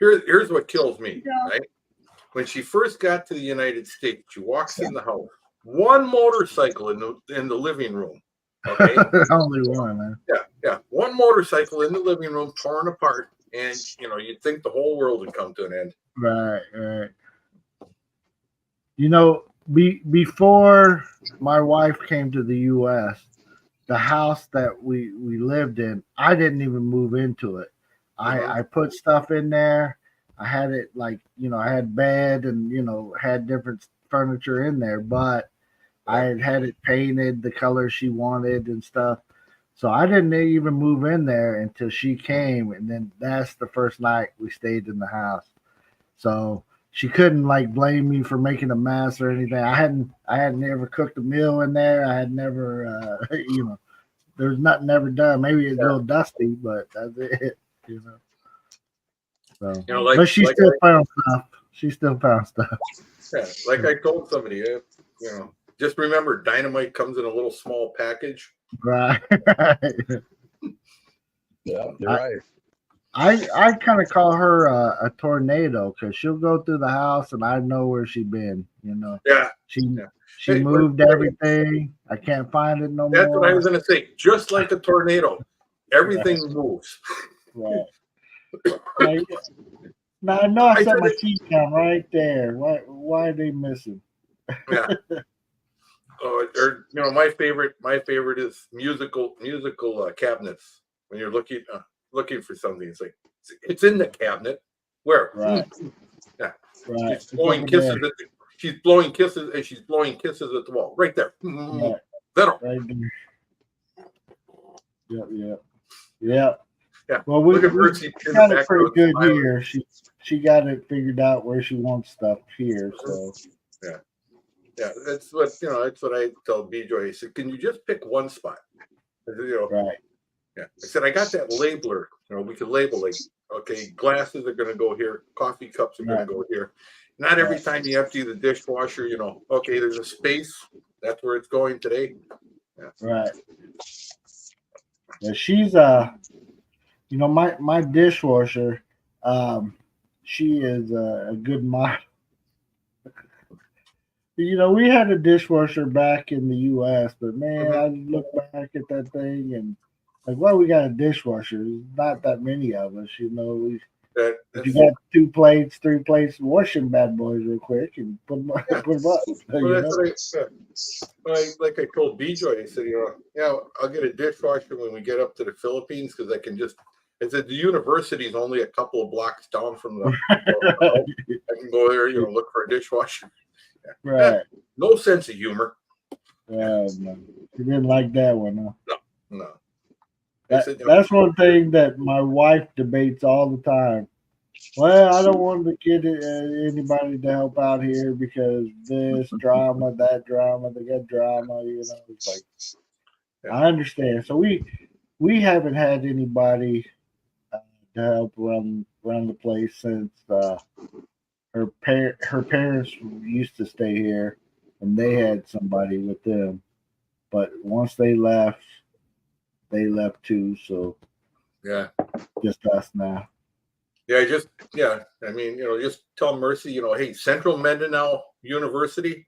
Here's what kills me, right? When she first got to the United States, she walks in the house, one motorcycle in the living room. Okay, only one, man. Yeah, one motorcycle in the living room, torn apart, and you'd think the whole world would come to an end. Right. Before my wife came to the U.S., the house that we lived in, I didn't even move into it. I put stuff in there. I had it like, I had bed and, had different furniture in there, but I had it painted the color she wanted and stuff. So I didn't even move in there until she came, and then that's the first night we stayed in the house. So she couldn't like blame me for making a mess or anything. I hadn't ever cooked a meal in there. I had never, there's nothing ever done. Maybe it's a little dusty, but that's it. So, but she still found stuff. She still found stuff. Yeah, like I told somebody, just remember, dynamite comes in a little small package. Right. Yeah, you're right. I kind of call her a tornado because she'll go through the house and I know where she's been. Yeah. She moved everything. I can't find it no more. That's what I was going to say. Just like a tornado, everything moves. Right. Now I know I set my teeth down right there. Why are they missing? Yeah. My favorite is musical cabinets. When you're looking for something, it's like it's in the cabinet. Where? Right. Yeah. Right. She's blowing kisses she's blowing kisses at the wall. Right there. Right. Right there. Yep. Yeah. Well, we got it pretty good here. She got it figured out where she wants stuff here. So yeah, that's what I tell B-Joy. I said, can you just pick one spot? I said, right. Yeah. I said, I got that labeler. We can label like, okay, glasses are going to go here, coffee cups are going to go here. Not every time you empty the dishwasher, okay, there's a space. That's where it's going today. Yeah. Right. Yeah, she's my dishwasher. She is a good model. We had a dishwasher back in the U.S., but man, I look back at that thing and like, well, we got a dishwasher. There's not that many of us, If you got 2 plates, 3 plates, wash them bad boys real quick and put them up. Well, that's what I said. Like I told B-Joy, I said, I'll get a dishwasher when we get up to the Philippines because I said the university is only a couple of blocks down from the. I can go there, look for a dishwasher. Yeah. Right. No sense of humor. No. You didn't like that one, huh? No. That's one thing that my wife debates all the time. Well, I don't want to get anybody to help out here because this drama, that drama, they got drama. It's like I understand. So we haven't had anybody to help run the place since her parents used to stay here, and they had somebody with them. But once they left too. So yeah, just us now. Yeah, just tell Mercy, hey, Central Mindanao University,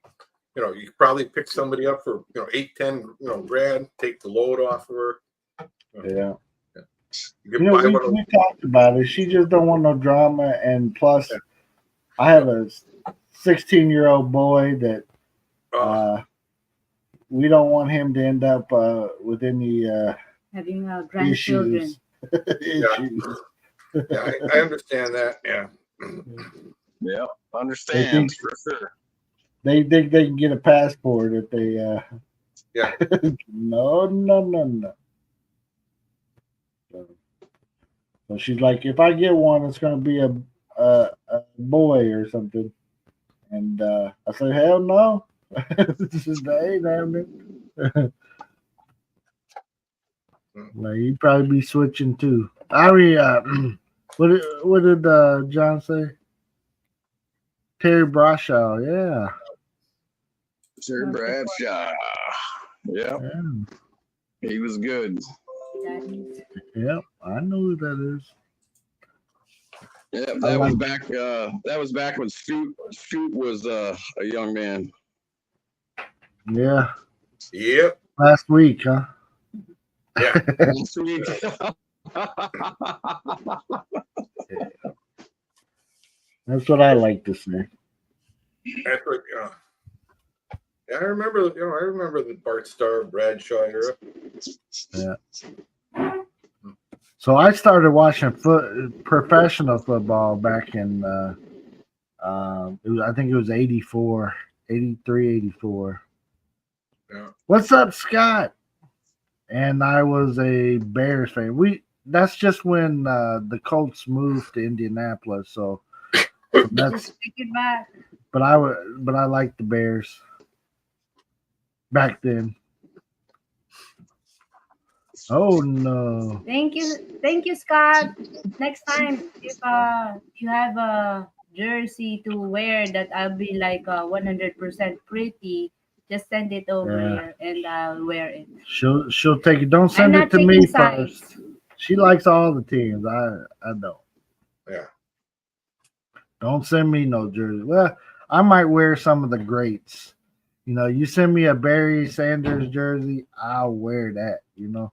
you probably pick somebody up for $8-10 grand, take the load off of her. Yeah. We talked about it. She just don't want no drama, and plus, I have a 16-year-old boy that we don't want him to end up with any having grandchildren. Issues. Yeah, I understand that. Yeah. Yeah, understand for sure. They think they can get a passport if they. Yeah. No. So she's like, if I get one, it's going to be a boy or something. And I said, hell no. This is the ain't happening. Like, he'd probably be switching too. I mean, what did John say? Terry Bradshaw, yeah. Terry Bradshaw. Yeah. He was good. Yep, I know who that is. Yeah, that was back. That was back when Scoot was a young man. Yeah. Yep. Last week, huh? Yeah. Last week. That's what I like to say. That's what, yeah, I remember the Bart Starr Bradshaw era. Yeah. So I started watching professional football back in I think it was 84, 83, 84. Yeah. What's up, Scott? And I was a Bears fan. That's just when the Colts moved to Indianapolis. So that's Just take it back. but I liked the Bears back then. Oh no. Thank you, Scott. Next time, if you have a jersey to wear that I'll be like 100% pretty, just send it over Yeah. here and I'll wear it. She'll take it. Don't I'm send it not to taking me sides. first. She likes all the teams. I don't. Yeah. Don't send me no jersey. Well, I might wear some of the greats. You know, you send me a Barry Sanders jersey, I'll wear that, you know.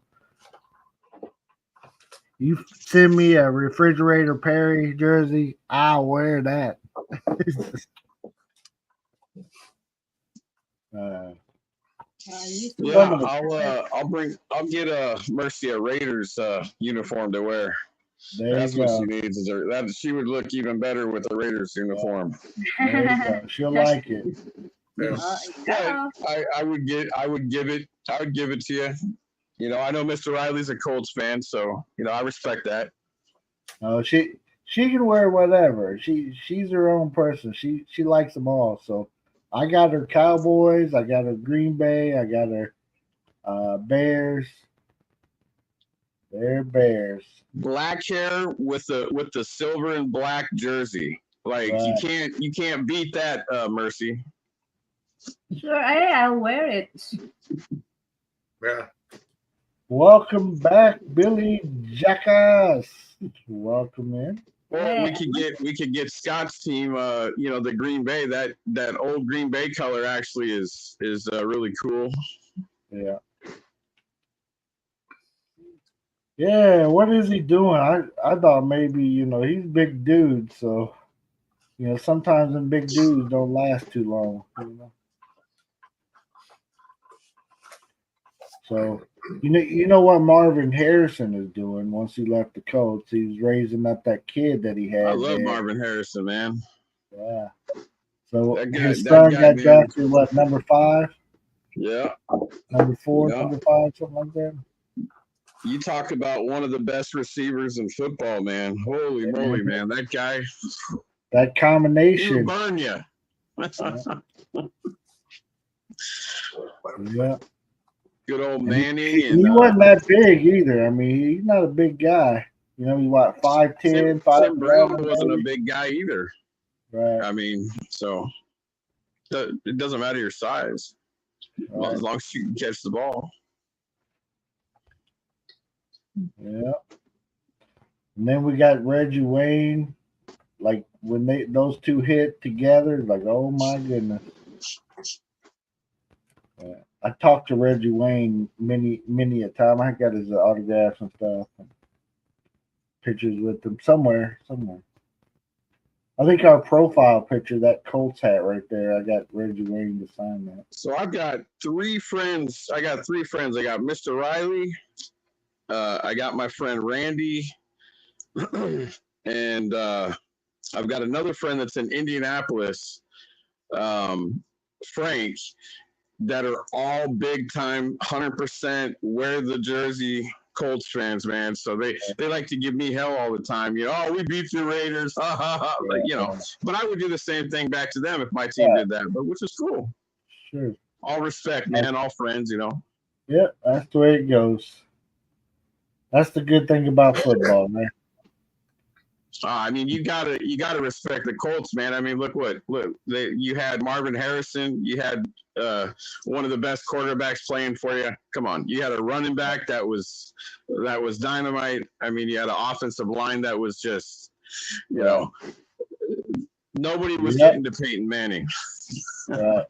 You send me a Refrigerator Perry jersey, I'll wear that. Yeah, I'll get Mercy a Raiders uniform to wear. There That's you what go. she needs. That she would look even better with the Raiders uniform. There you go. She'll like it. Yeah. I would give it to you. You know, I know Mr. Riley's a Colts fan, so you know I respect that. No, she can wear whatever. She's her own person. She likes them all. So I got her Cowboys, I got her Green Bay, I got her Bears. They're Bears. Black hair with the silver and black jersey. Like Right. you can't beat that, Mercy. Sure, I'll wear it. Yeah. Welcome back, Billy Jackass. Welcome in. Or we could get Scott's team. You know, the Green Bay. That old Green Bay color actually is really cool. Yeah. Yeah, what is he doing? I thought maybe, you know, he's a big dude, so you know, sometimes them big dudes don't last too long, you know. So you know what Marvin Harrison is doing once he left the Colts? He's raising up that kid that he had. I love there. Marvin Harrison, man. Yeah. So That guy- his that son guy, got man. drafted, what, number 5? Yeah. Number 4, Yeah. number 5, something like that. You talk about one of the best receivers in football, man. Holy moly, man. That guy, That he combination. would burn you. Yeah. Good old And Manning. he wasn't that big either. I mean, he's not a big guy. You know, he's what, 5'10", 5'11". Brown wasn't a big guy either. Right. I mean, so it doesn't matter your size. Right. As long as you can catch the ball. Yeah. And then we got Reggie Wayne. Like when those two hit together, like, oh my goodness. Yeah. I talked to Reggie Wayne many a time. I got his autographs and stuff, and pictures with him somewhere. I think our profile picture, that Colts hat right there, I got Reggie Wayne to sign that. So I've got 3 friends. I got Mr. Riley. I got my friend Randy. And I've got another friend that's in Indianapolis, Frank, that are all big time, 100% wear the jersey Colts fans, man. So they like to give me hell all the time. You know, oh, we beat the Raiders, ha ha ha. But, you know, but I would do the same thing back to them if my team did that. But which is cool. Sure. All respect, man. All friends, you know. Yeah, that's the way it goes. That's the good thing about football, man. I mean, you gotta respect the Colts, man. I mean, look, you had Marvin Harrison, you had one of the best quarterbacks playing for you. Come on, you had a running back that was dynamite. I mean, you had an offensive line that was just, you know, nobody was getting to Peyton Manning. I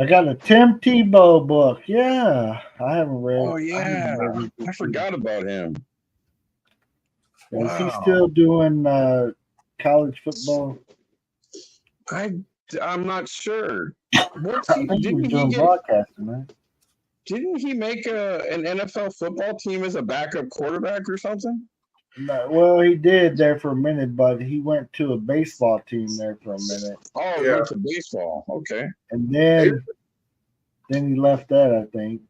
got a Tim Tebow book. Yeah, I haven't read. Oh yeah, I forgot about him. Is he still doing college football? I'm not sure. I think he was doing broadcasting, man. Didn't he make an NFL football team as a backup quarterback or something? No, well, he did there for a minute, but he went to a baseball team there for a minute, Oh, he Yeah. went to baseball. Okay. and then he left that, I think.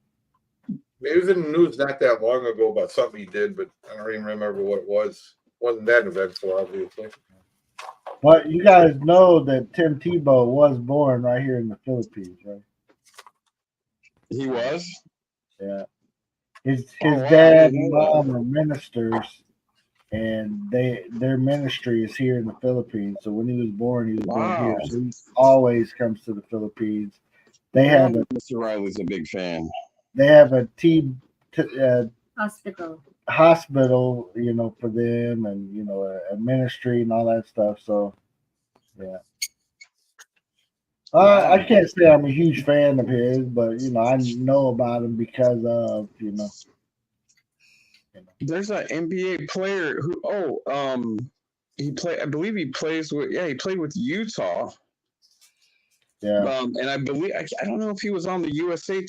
It was in the news not that long ago about something he did, but I don't even remember what it was. Wasn't that eventful, obviously. But you guys know that Tim Tebow was born right here in the Philippines, right? He was? Yeah. His Oh, wow, I dad didn't and know that. mom are ministers, and their ministry is here in the Philippines. So when he was born here. Wow. So he always comes to the Philippines. They No have wonder Mr. Riley's a big fan. Hospital. hospital, for them, and a ministry and all that stuff. So yeah. Wow. I can't say I'm a huge fan of his, but I know about him because of There's an NBA player who I believe he plays with he played with Utah. yeah. And I believe I don't know if he was on the USA.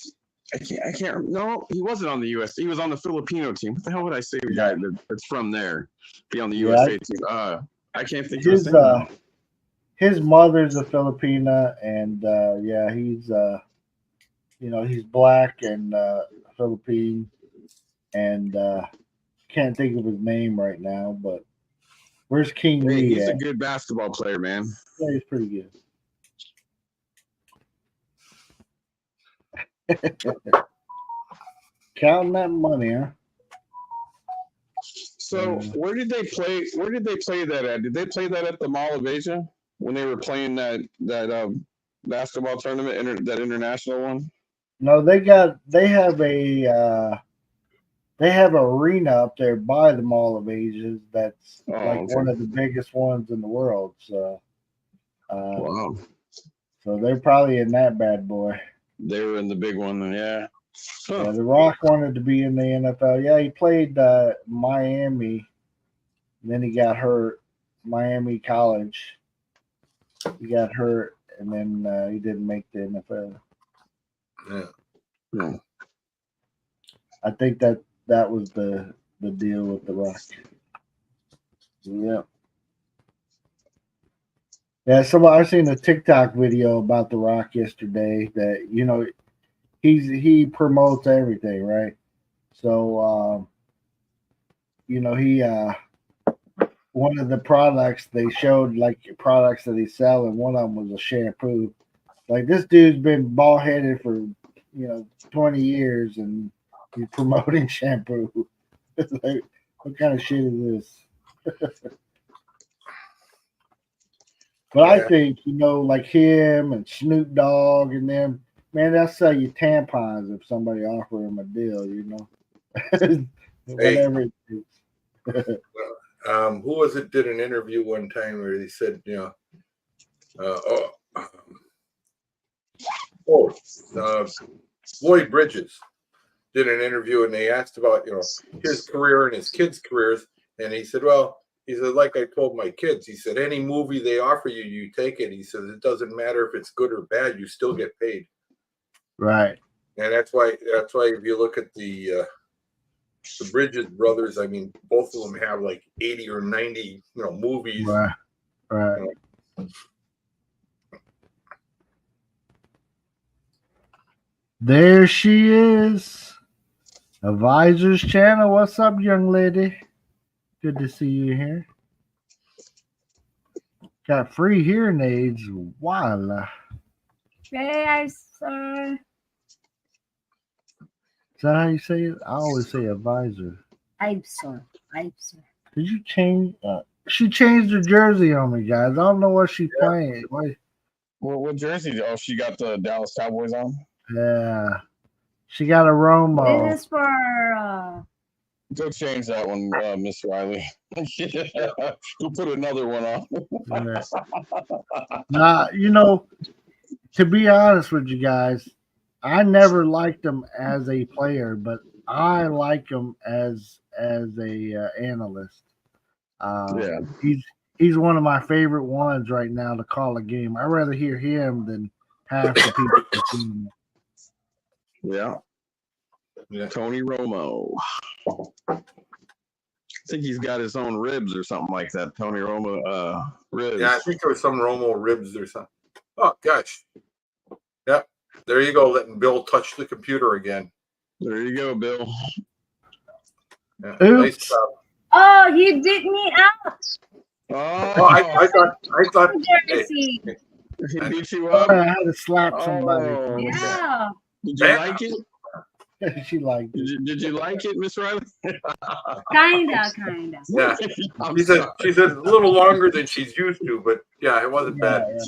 I can't. No, he wasn't on the US. He was on the Filipino team. What the hell would I say? The guy that's from there be on the USA team. I can't think of his name. His mother's a Filipina, and he's he's black and Philippine, and can't think of his name right now. But where's King Hey, Lee he's at? a good basketball player, man. Yeah, he's pretty good. Counting that money, huh? So where did they play? Where did they play that at? Did they play that at the Mall of Asia when they were playing that basketball tournament, that international one? No, they have a arena up there by the Mall of Asia that's one of the biggest ones in the world. So, wow. So they're probably in that bad boy. They were in the big one, yeah. Huh. Yeah, The Rock wanted to be in the NFL. Yeah, he played Miami. Then he got hurt. Miami College. He got hurt, and then he didn't make the NFL. Yeah. I think that was the deal with The Rock. Yeah. Yeah, I seen a TikTok video about The Rock yesterday that he promotes everything, right? So he one of the products they showed, like products that he's selling, one of them was a shampoo. Like, this dude's been bald headed for 20 years and he's promoting shampoo. It's like, what kind of shit is this? But I think, like him and Snoop Dogg and them, man, they'll sell you tampons if somebody offer them a deal, whatever it is. Who was it did an interview one time where he said, Lloyd Bridges did an interview and they asked about, his career and his kids' careers. And he said, like I told my kids, he said, any movie they offer you, you take it. He says, it doesn't matter if it's good or bad, you still get paid. Right. And that's why if you look at the Bridges brothers, I mean, both of them have like 80 or 90, movies. Right. There she is. Advisor's Channel. What's up, young lady? Good to see you here. Got free hearing aids. Voila. Yes, Is sir. that how you say it? I always say advisor. Ibsor. Did you change? She changed her jersey on me, guys. I don't know what she's playing. Wait. Well, what jersey? Oh, she got the Dallas Cowboys on? Yeah. She got a Romo. This is for Go change that one, Miss Riley. We'll put another one on. Nah, to be honest with you guys, I never liked him as a player, but I like him as a analyst. He's one of my favorite ones right now to call a game. I'd rather hear him than half the people. Yeah. Yeah. Tony Romo. I think he's got his own ribs or something like that. Tony Romo ribs. Yeah, I think there was some Romo ribs or something. Oh gosh. Yep. There you go, letting Bill touch the computer again. There you go, Bill. Yeah. Oops. Nice job. Oh, he beat me out. Oh, I thought Jersey. he beat you I up. had to slap somebody. Oh, Yeah. did you like it? She liked it. Did you like it, Miss Riley? Kinda. Yeah. I'm She said sorry. a little longer than she's used to, but yeah, it wasn't bad.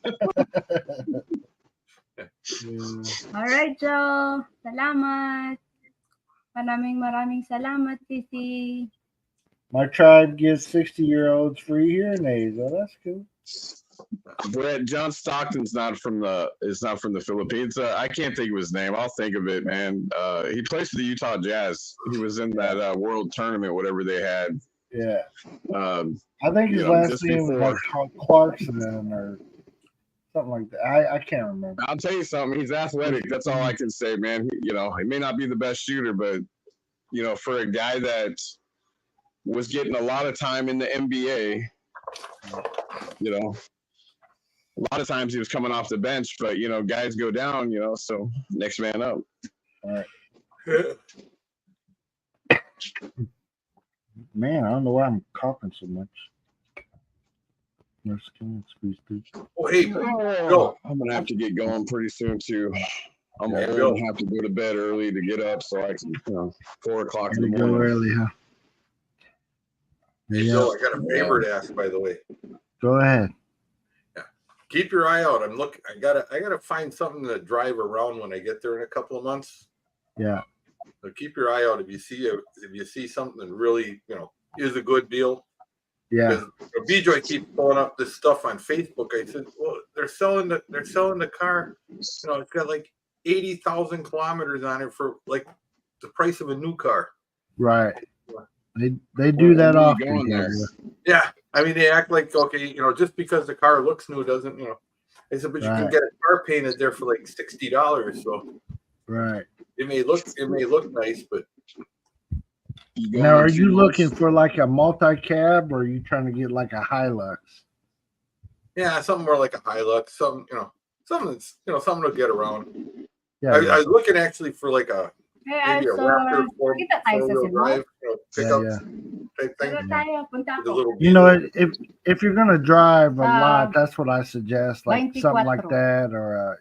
Yeah. All right, Joe. Salamat. Maraming salamat, Sissy. My tribe gives 60-year-olds free hearing aids. Oh, that's cool. Brett, John Stockton's not from the Philippines. I can't think of his name. I'll think of it, man. He plays for the Utah Jazz. He was in that world tournament, whatever they had. Yeah. I think you his know, last just name was before. like Clarkson or something like that. I can't remember. I'll tell you something. He's athletic. That's all I can say, man. He may not be the best shooter, but for a guy that was getting a lot of time in the NBA, a lot of times he was coming off the bench, but guys go down, so next man up. All right. Man, I don't know why I'm coughing so much. Your skin squeeze through. Oh, hey, Bill. I'm gonna have to get going pretty soon too. I'm Yeah, old Bill. and have to go to bed early to get up, so I can 4 o'clock in the Gotta go morning. early, huh? Hey, Yeah. Bill, I got a favor to ask, by the way. Go ahead. Keep your eye out. I'm looking. I gotta find something to drive around when I get there in a couple of months. Yeah. So keep your eye out if you see something that really is a good deal. Yeah. Because BJ keeps pulling up this stuff on Facebook. I said, well, they're selling the car. It's got like 80,000 kilometers on it for like the price of a new car. Right. They do that Where are you often. going there? Yeah, I mean they act like okay, just because the car looks new doesn't. I said, but you can Right. get a car painted there for like $60. So Right. it may look nice, but Now, are you looking for like a multi-cab, or are you trying to get like a Hilux? yeah, something more like a Hilux, something that's something to get around. Yeah. I was looking actually for like Hey, maybe a also, Raptor kita tayo sa four-wheel Cebu. drive, pickup type thing. Pero tayo, punta With a ako. little You know, diesel. if you're gonna drive a lot, that's what I suggest, like 24. something like that, or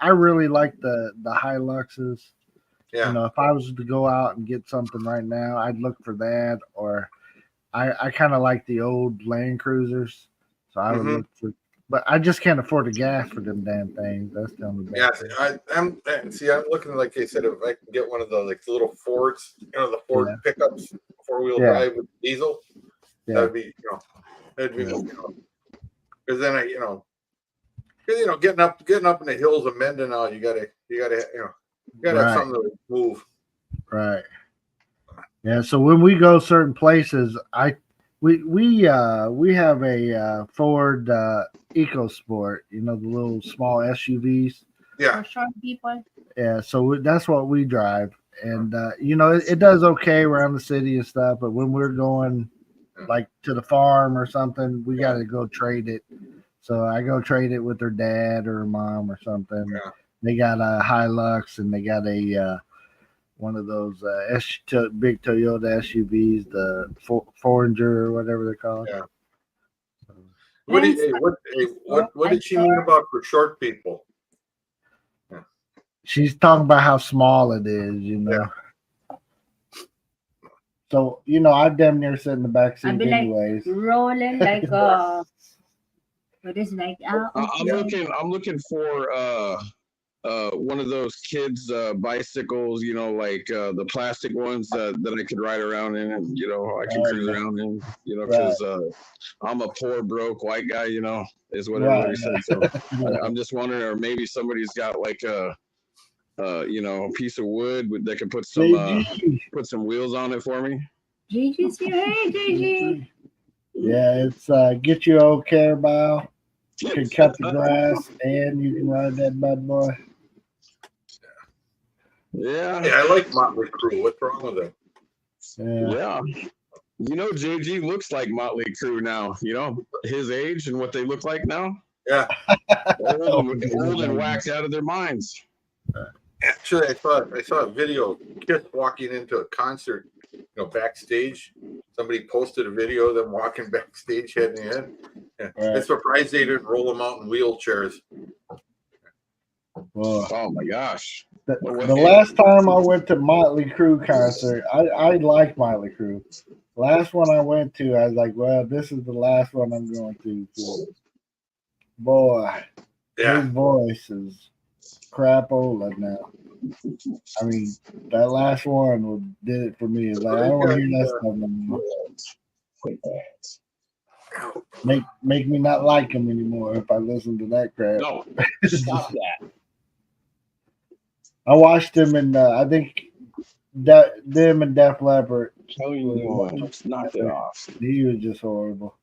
I really like the Hiluxes. Yeah. If I was to go out and get something right now, I'd look for that, or I kind of like the old Land Cruisers, so I would look for. But I just can't afford the gas for them damn things. That's the only bad Yeah, thing. I'm looking, like I said, if I can get one of the little Fords, the Ford pickups, 4-wheel drive with diesel, Yeah. that would be, because then getting up in the hills of Mindanao, you gotta have something to move. Right. Yeah. So when we go certain places, we have a Ford EcoSport, the little small SUVs. Yeah. For short people. Yeah. So that's what we drive, and it does okay around the city and stuff. But when we're going like to the farm or something, we got to go trade it. So I go trade it with her dad or her mom or something. Yeah. They got a Hilux and they got a one of those big Toyota SUVs, the Forager or whatever they're called. Yeah. What did she mean about for short people? She's talking about how small it is, Yeah. So I've damn near sit in the back seat I'd be anyways. like rolling like what is like I'm looking for one of those kids bicycles, like the plastic ones that I could ride around in, and I can cruise around in, because I'm a poor broke white guy, is what everybody said. So I'm just wondering, or maybe somebody's got like a piece of wood that can put some wheels on it for me. Gigi's here. Hey, Gigi. Yeah, it's get you old Carabao. You can cut the grass and you can ride that bad boy. Yeah. Hey, I like Motley Crue. What's wrong with it? Yeah. You know, JG looks like Motley Crue now. You know, his age and what they look like now. Yeah. Old and whacked out of their minds. Actually, I saw a video of Kiss walking into a concert, backstage. Somebody posted a video of them walking backstage heading in. Yeah. Right. I'm surprised they didn't roll them out in wheelchairs. Well, Oh my gosh. the last time I went to Motley Crue concert, I like Motley Crue. Last one I went to, I was like, well, this is the last one I'm going to. So, boy, his voice is crapola now. I mean, that last one did it for me. It's like, I don't want to hear that stuff anymore. Make me not like him anymore if I listen to that crap. No, stop that. I watched him in, I think, them and Def Leppard. Tell you what, just knock it off. He was just horrible.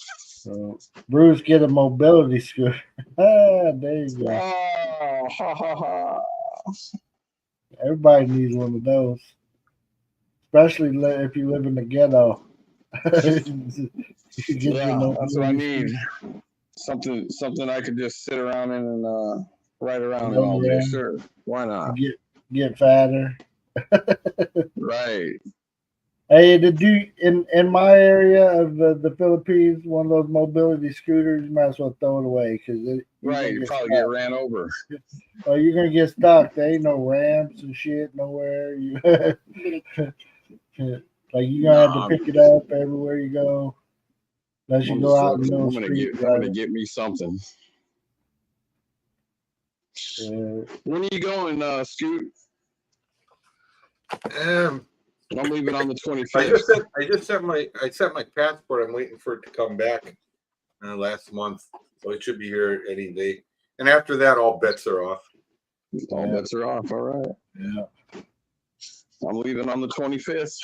So, Bruce, get a mobility scooter. There you go. Oh, ha, ha, ha. Everybody needs one of those, especially if you live in the ghetto. Yeah, that's what I need. Something I could just sit around in and ride around in all day. Sure, why not? Get fatter. Right. Hey, did you in my area of the Philippines, one of those mobility scooters, you might as well throw it away because you probably get ran over. Oh, you're gonna get stuck. There ain't no ramps and shit nowhere. Like you gonna have to pick it up everywhere you go. Unless you go out in the middle of the street. I'm gonna get me something. When are you going, Scoot? I'm leaving on the 25th. I sent my passport. I'm waiting for it to come back last month, so it should be here any day. And after that, all bets are off. All bets are off. All right. Yeah. I'm leaving on the 25th.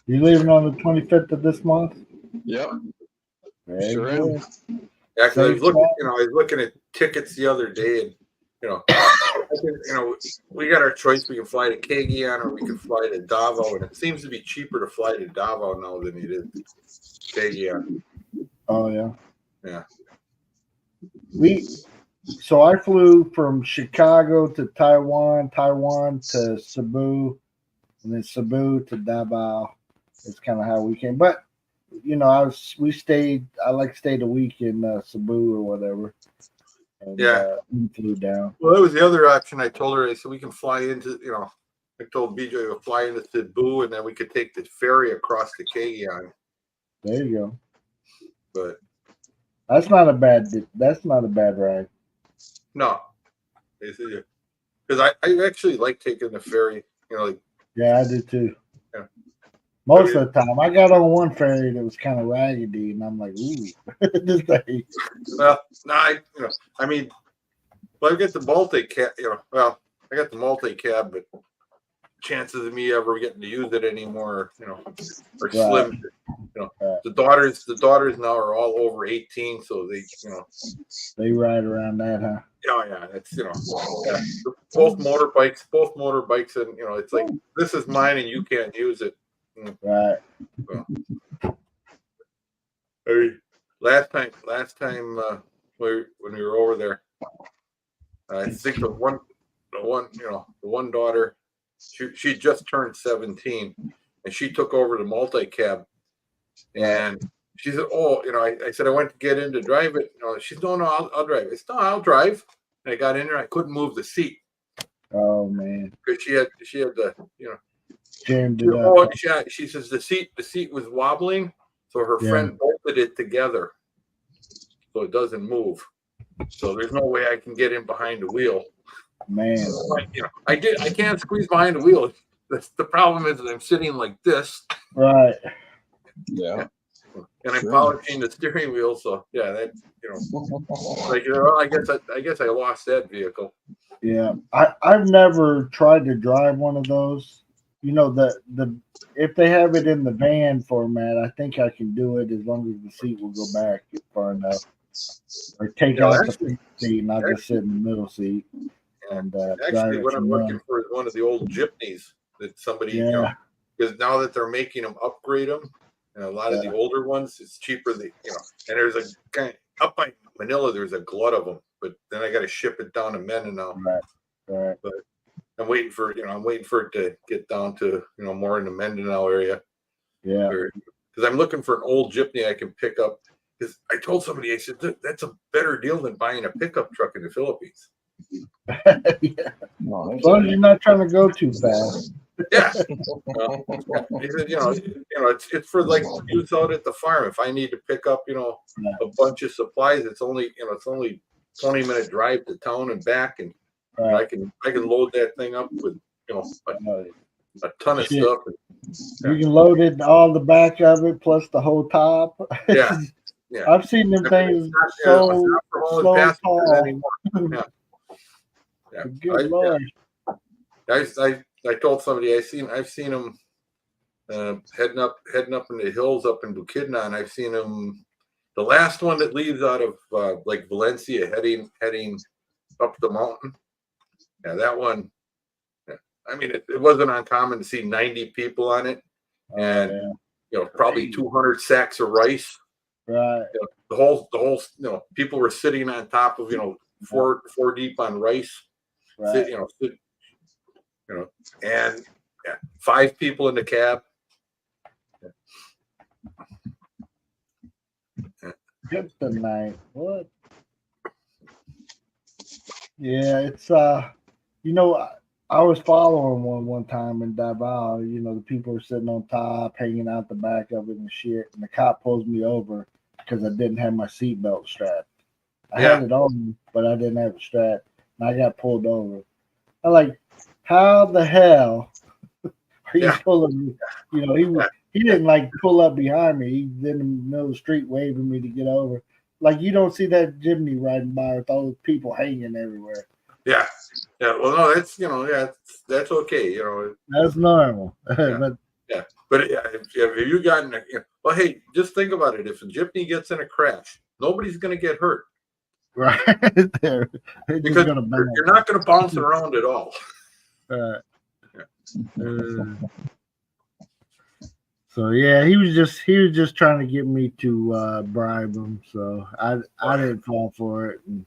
You leaving on the 25th of this month? Yep. Very sure good. am. Actually, I was looking at tickets the other day, and we got our choice. We can fly to Cagayan or we can fly to Davao, and it seems to be cheaper to fly to Davao now than it is Cagayan. Oh yeah. Yeah. So I flew from Chicago to Taiwan, Taiwan to Cebu, and then Cebu to Davao. It's kind of how we came. But I stayed a week in Cebu or whatever. And, we flew down. Well, that was the other option. I told her. I said we can fly into. I told BJ we'll fly into Cebu, and then we could take the ferry across to Cagayan. There you go. But that's not a bad ride. No, because I actually like taking the ferry. Yeah, I do too. Yeah. Most of the time, I got on one ferry that was kind of raggedy, and I'm like, ooh, this thing. Well, no, I got the multi-cab. I got the multi-cab, but chances of me ever getting to use it anymore, are slim. The daughters now are all over 18, so they ride around that, huh? Oh yeah, it's both motorbikes, and it's like this is mine and you can't use it. Right. Last time when we were over there, I think the one daughter, she just turned 17, and she took over the multi-cab, and she said, "Oh, I said I went to get in to drive it. She said, no, I'll drive it. I said, no, I'll drive." And I got in there, I couldn't move the seat. Oh man. Because she had the jammed it up. She says the seat was wobbling, so her friend bolted it together so it doesn't move. So there's no way I can get in behind the wheel. Man. I can't squeeze behind the wheel. The problem is that I'm sitting like this. Right. Yeah. And I'm polishing the steering wheel, so that I guess I lost that vehicle. Yeah, I've never tried to drive one of those. If they have it in the van format, I think I can do it as long as the seat will go back far enough, or take out the seat and not just sit in the middle seat. and actually, what I'm looking for is one of the old Jeepneys that somebody, you know, because now that they're making them upgrade them, and a lot of the older ones, it's cheaper. You know, and there's a kind up by Manila, there's a glut of them, but then I got to ship it down to Mindanao. Right. But I'm waiting for it to get down to, you know, more in the Mindanao area. Yeah. Because I'm looking for an old Jeepney I can pick up. Because I told somebody, I said, that's a better deal than buying a pickup truck in the Philippines. Yeah. No, As long as you're not trying to go too fast. Yeah. He said, you know, it's for like use out at the farm. If I need to pick up, you know, a bunch of supplies, it's only 20-minute drive to town and back, and you know, I can load that thing up with, you know, a ton of stuff. You can load it, all the back of it, plus the whole top. Yeah. I've seen them things so tall. Anymore. Yeah. Good Lord. I told somebody I've seen them heading up in the hills up in Bukidnon. I've seen them. The last one that leaves out of like Valencia heading up the mountain. Yeah, that one. Yeah. I mean, it wasn't uncommon to see 90 people on it, and you know, probably 200 sacks of rice. Right. You know, the whole you know, people were sitting on top of, you know, four deep on rice. Right. You know, and 5 people in the cab. Kryptonite. What? Yeah, it's you know, I was following one time in Davao. You know, the people were sitting on top, hanging out the back of it and shit. And the cop pulls me over because I didn't have my seatbelt strapped. I had it on, but I didn't have it strapped, and I got pulled over. I'm like, how the hell are you pulling me? You know, he didn't like pull up behind me. He's in the middle of the street waving me to get over. Like, you don't see that Jimny riding by with all the people hanging everywhere. Yeah. Well, no, that's, you know, that's okay. You know, that's normal. But if you got in well, hey, just think about it. If a Jeepney gets in a crash, nobody's going to get hurt. Right there. Because you're not going to bounce around at all. So yeah, he was just trying to get me to bribe him. So I didn't fall for it. And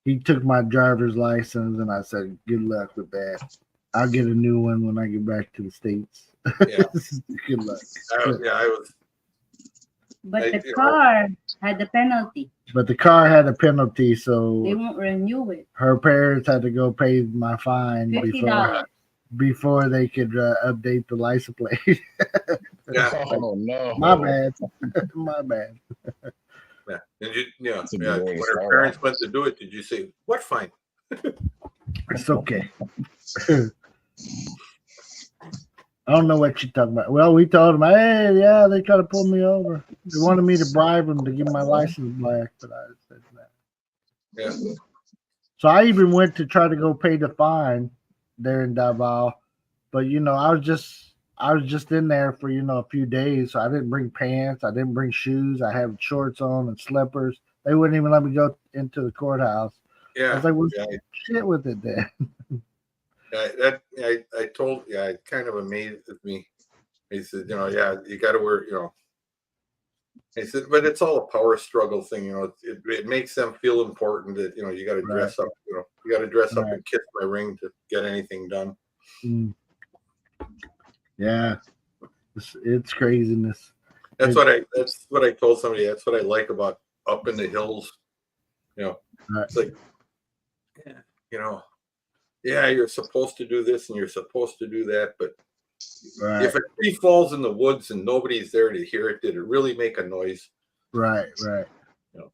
he took my driver's license, and I said, "Good luck with that. I'll get a new one when I get back to the States." Yeah. Good luck. I was. But the car had the penalty. But the car had a penalty, so they won't renew it. Her parents had to go pay my fine $50 before they could update the license plate. Oh no! My bad. My bad. Yeah, and when her parents went to do it, did you say what fine? It's okay. I don't know what you're talking about. Well, we told them, hey, yeah, they tried to pull me over. They wanted me to bribe them to give my license back, but I said no. Yeah. So I even went to try to go pay the fine there in Davao, but you know, I was just in there for, you know, a few days, so I didn't bring pants, I didn't bring shoes, I had shorts on and slippers. They wouldn't even let me go into the courthouse. Yeah. I was like, well, shit with it then. It kind of amazed me. He said, you know, you got to wear, you know. He said, but it's all a power struggle thing, you know. It makes them feel important that, you know, you got to dress up, you know, you got to dress up and kiss my ring to get anything done. Yeah, it's craziness. That's what I told somebody. That's what I like about up in the hills. You know, it's like, you know. Yeah, you're supposed to do this and you're supposed to do that, but if a tree falls in the woods and nobody's there to hear it, did it really make a noise? Right. You know,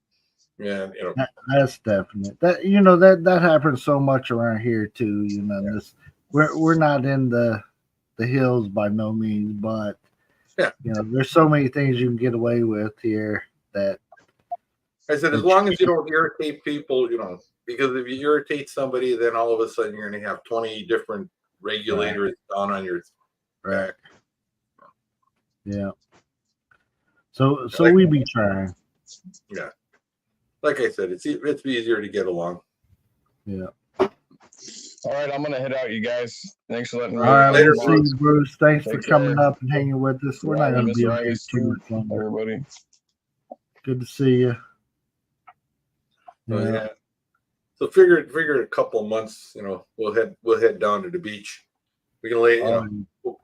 yeah, you know, that's definite. That, you know, that happens so much around here too. You know, we're not in the hills by no means, but you know, there's so many things you can get away with here that I said, as long as you don't irritate people, you know. Because if you irritate somebody, then all of a sudden you're going to have 20 different regulators down on your back. Yeah. So we be trying. Yeah. Like I said, it's easier to get along. Yeah. All right, I'm gonna head out, you guys. Thanks for letting me. All right, Later, we'll see you, Bruce. Thanks for Take coming care. up and hanging with us. We're not Riley, going to Miss be Riley, here too Steve, much longer. everybody. Good to see you. So, yeah. So figure a couple of months, we'll head down to the beach. We can lay,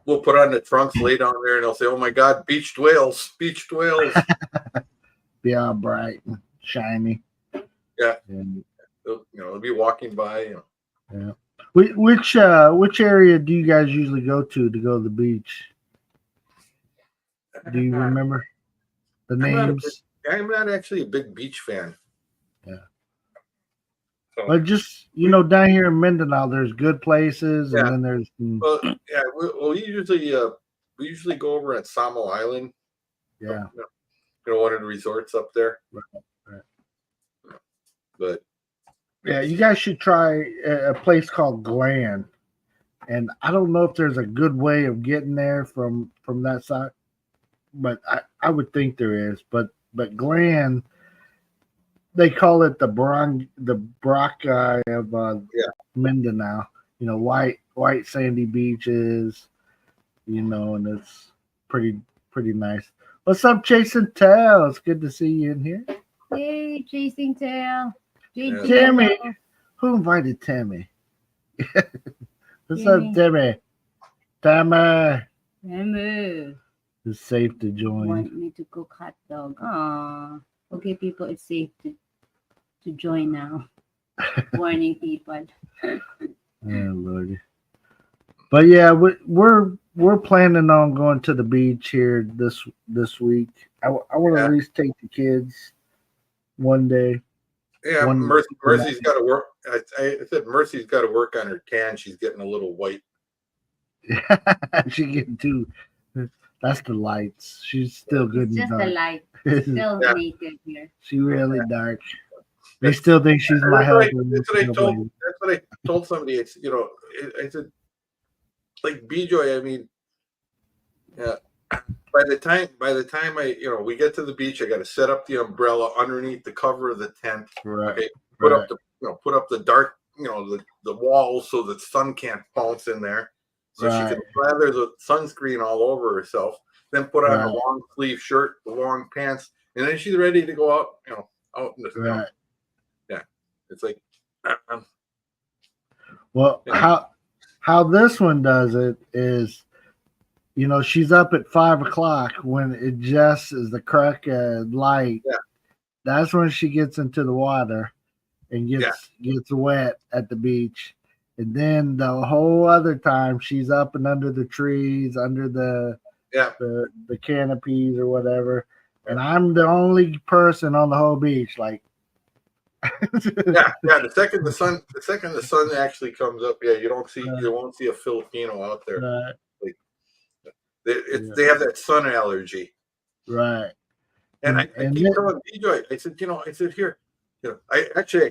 we'll put on the trunks, lay down there, and they'll say, "Oh my God, beached whales, beached whales." Be all bright and shiny. Yeah. And, They'll be walking by. yeah. Which area do you guys usually go to the beach? Do you remember the names? I'm not actually a big beach fan. Yeah. So, But just down here in Mindanao, there's good places, and then there's. Well, yeah, we usually go over at Samo Island. Yeah. One of the resorts up there. Right. But yeah, you guys should try a place called Glen. And I don't know if there's a good way of getting there from that side, but I would think there is. But Glen, they call it the Boracay of Mindanao. White sandy beaches, and it's pretty nice. What's up, Jason Tell? It's good to see you in here. Hey, Chasing Tail. Timmy. Who invited Timmy? What's up, Timmy? Timmy. It's safe to join. Want me to cook hot dog? Okay, people, it's safe to join now. Warning people. Oh Lordy. But yeah, we're planning on going to the beach here this week. I want to at least take the kids one day. Yeah, Mercy's got to work. I said Mercy's got to work on her tan. She's getting a little white. She getting too. That's the lights. She's still good. It's and just dark. the light. Still naked here. She really dark. They still think she's my husband. That's what I told somebody. It's I said, like B-Joy. I mean, yeah. By the time we get to the beach, I got to set up the umbrella underneath the cover of the tent. Right. Okay. Put up the dark, the walls so the sun can't bounce in there. So she can lather the sunscreen all over herself. Then put on a long sleeve shirt, the long pants, and then she's ready to go out. Out in the yeah. It's like. Well, how this one does it is. She's up at 5:00 when it just is the crack of light. Yeah. That's when she gets into the water and gets wet at the beach. And then the whole other time she's up and under the trees, under the canopies or whatever. And I'm the only person on the whole beach, like The second the sun actually comes up, you won't see a Filipino out there. Right. They have that sun allergy, right? And I keep telling B-Joy, I said, here, I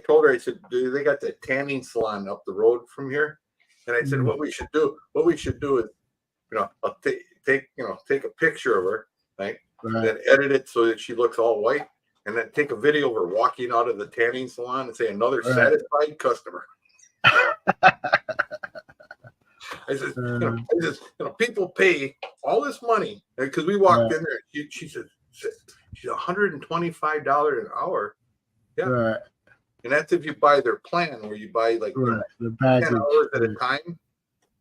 told her, I said, they got that tanning salon up the road from here, and I said, what we should do is, I'll take a picture of her, right? And then edit it so that she looks all white, and then take a video of her walking out of the tanning salon and say, another satisfied customer. I said, people pay all this money because we walked in there. She said, she's $125 an hour. Yeah. Right. And that's if you buy their plan where you buy like the package 10 hours at a time.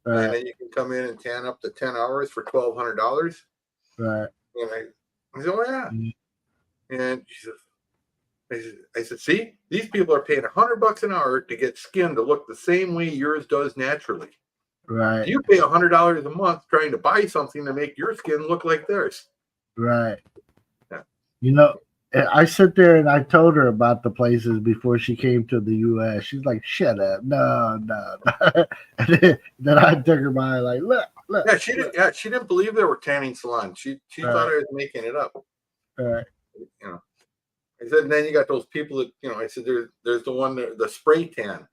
Right. And then you can come in and tan up to 10 hours for $1,200. Right. And I said, oh yeah. Mm-hmm. And she says, I said, see, these people are paying $100 an hour to get skin to look the same way yours does naturally. Right. You pay $100 a month trying to buy something to make your skin look like theirs. Right. Yeah. I sit there and I told her about the places before she came to the U.S. She's like, shut up. No. And then I took her by like, look. Yeah, she didn't believe there were tanning salons. She thought I was making it up. Right. I said, and then you got those people that, I said, there's the one, the spray tan.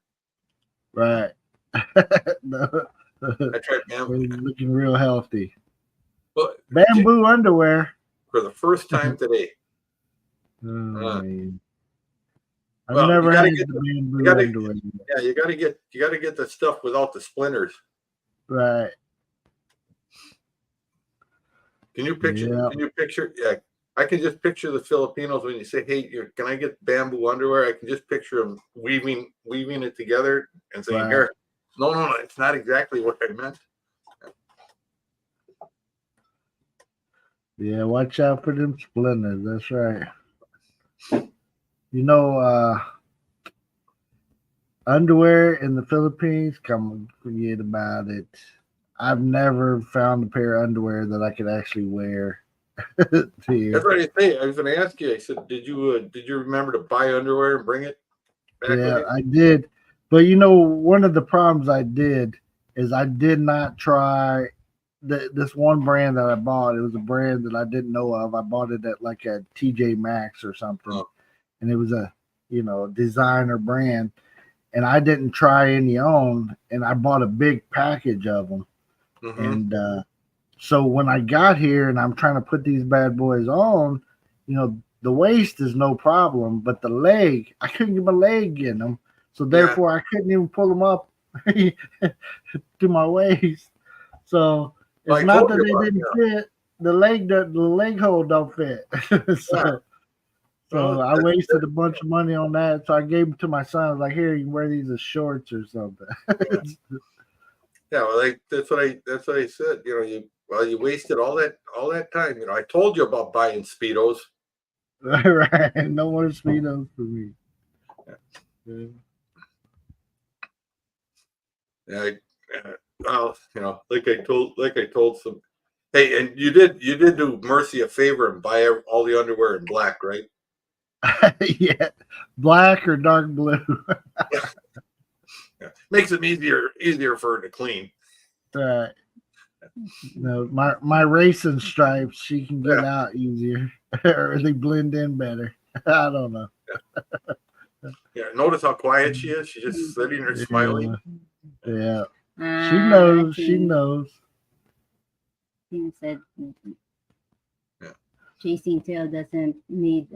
Right. I tried bamboo. Looking real healthy. Well, bamboo underwear. For the first time today. I I've Well, never you gotta had get the the, you bamboo gotta, underwear. yeah, you gotta get the stuff without the splinters. Right. Can you picture? Yeah. Can you picture? Yeah, I can just picture the Filipinos when you say, "Hey, can I get bamboo underwear?" I can just picture them weaving it together and saying, Right. "Here, no, it's not exactly what I meant." Yeah, watch out for them splinters. That's right. You know, underwear in the Philippines, come on, forget about it. I've never found a pair of underwear that I could actually wear here. That's what I say. I was going to ask you. I said, "Did you remember to buy underwear and bring it back Yeah, with you?" I did. But you know, one of the problems I did is I did not try this one brand that I bought. It was a brand that I didn't know of. I bought it at like a TJ Maxx or something, Oh. and it was a designer brand. And I didn't try any on, and I bought a big package of them. Mm-hmm. And so when I got here and I'm trying to put these bad boys on, the waist is no problem, but the leg, I couldn't get my leg in them. So therefore, I couldn't even pull them up to my waist. So it's I not told that you they about didn't fit. The leg hole don't fit. So Well, I wasted a bunch of money on that. So I gave them to my son. I was like, "Here, you can wear these as shorts or something." yeah, well, that's what I said. You wasted all that time. I told you about buying speedos. Right. No more speedos for me. Yeah. Yeah, well, like I told some. Hey, and you did do Mercy a favor and buy all the underwear in black, right? Yeah, black or dark blue. Yeah. Makes it easier for her to clean. Right. No, my racing stripes, she can get Yeah. out easier, or they blend in better. I don't know. Yeah. Notice how quiet she is. She's just sitting there smiling. Yeah. She knows. She knows. Tim said Yeah. Chasing Tail doesn't need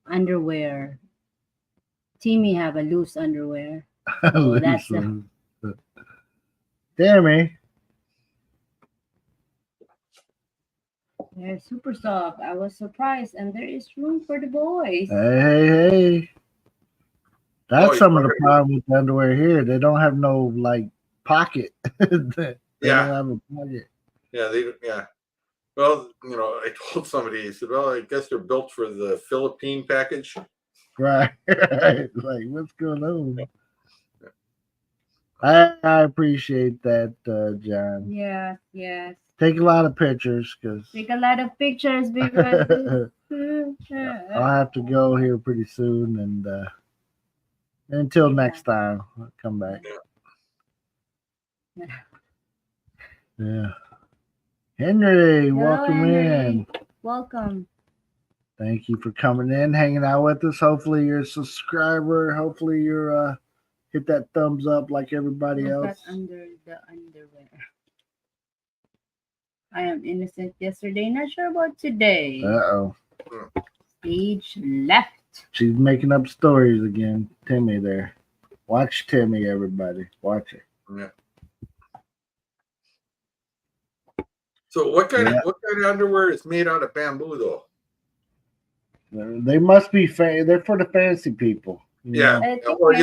underwear. Timmy have a loose underwear. So that's Damn. They're super soft. I was surprised, and there is room for the boys. Hey. That's some of the problem with the underwear here. They don't have no like pocket. They don't have a pocket. Yeah. Well, I told somebody, I said, well, I guess they're built for the Philippine package. Right. Like, what's going on? I appreciate that, John. Yes. Take a lot of pictures because take a lot of pictures because I'll have to go here pretty soon, and until next time, I'll come back. Yeah. Henry, welcome in. Welcome. Thank you for coming in, hanging out with us. Hopefully you're a subscriber. Hopefully you're hit that thumbs up like everybody else. Under the underwear. I am innocent yesterday, not sure about today. Uh-oh. Stage left. She's making up stories again. Timmy there. Watch Timmy, everybody. Watch it. Yeah. So what kind of underwear is made out of bamboo though? They must be they're for the fancy people. Yeah. Or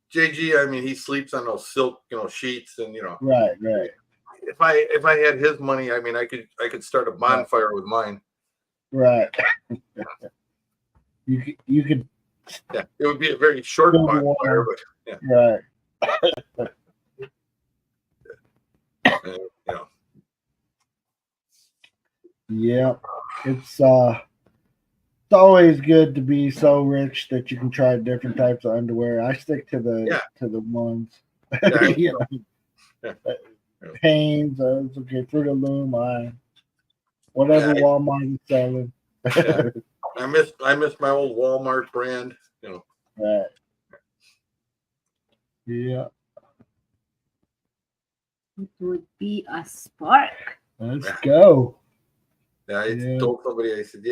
JG, I mean, he sleeps on those silk, sheets, and Right. If I had his money, I mean, I could start a bonfire with mine. Right. You could. Yeah, it would be a very short bonfire, but yeah. Right. Yeah, it's always good to be so rich that you can try different types of underwear. I stick to the ones. Hanes, it's okay. Fruit of Loom, whatever Walmart is selling. I miss my old Walmart brand. Right. Yeah. It would be a spark. Let's go. Yeah, I told somebody, I said,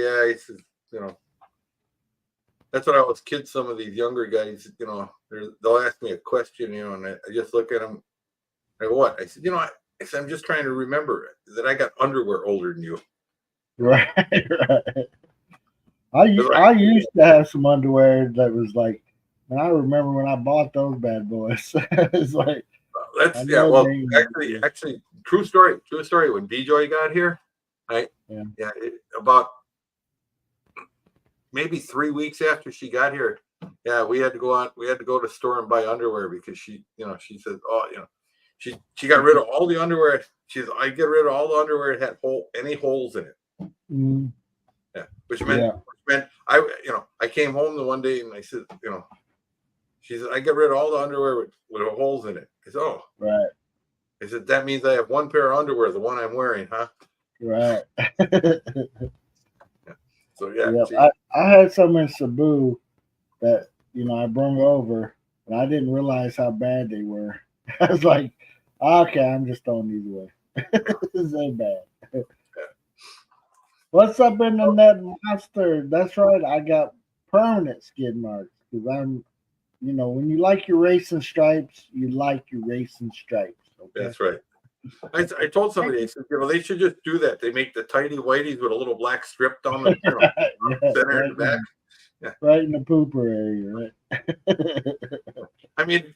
that's what I always kid some of these younger guys. You know, they'll ask me a question, you know, and I just look at them. I go, what? I said, you know, I said, I'm just trying to remember that I got underwear older than you. Right, right. I used to have some underwear that was like, and I remember when I bought those bad boys. It's like that's well, actually, true story. When B-Joy got here, about maybe 3 weeks after she got here, we had to go to the store and buy underwear because she said, oh, you know, she got rid of all the underwear. I get rid of all the underwear that had any holes in it. Mm. Yeah, which meant I came home the one day and I said, you know, she said, I get rid of all the underwear with holes in it. I said, oh, right. I said, that means I have one pair of underwear, the one I'm wearing, huh? Right. So yeah, yep. I had some in Cebu that, you know, I brought over, and I didn't realize how bad they were. I was like, okay, I'm just throwing these away. This ain't bad. What's up in the net monster? That's right. I got permanent skid marks because I'm, you know, when you like your racing stripes, you like your racing stripes. Okay? That's right. I told somebody, I said, you know, they should just do that. They make the tidy whities with a little black strip down the center and the back. Right in the pooper area, right? I mean,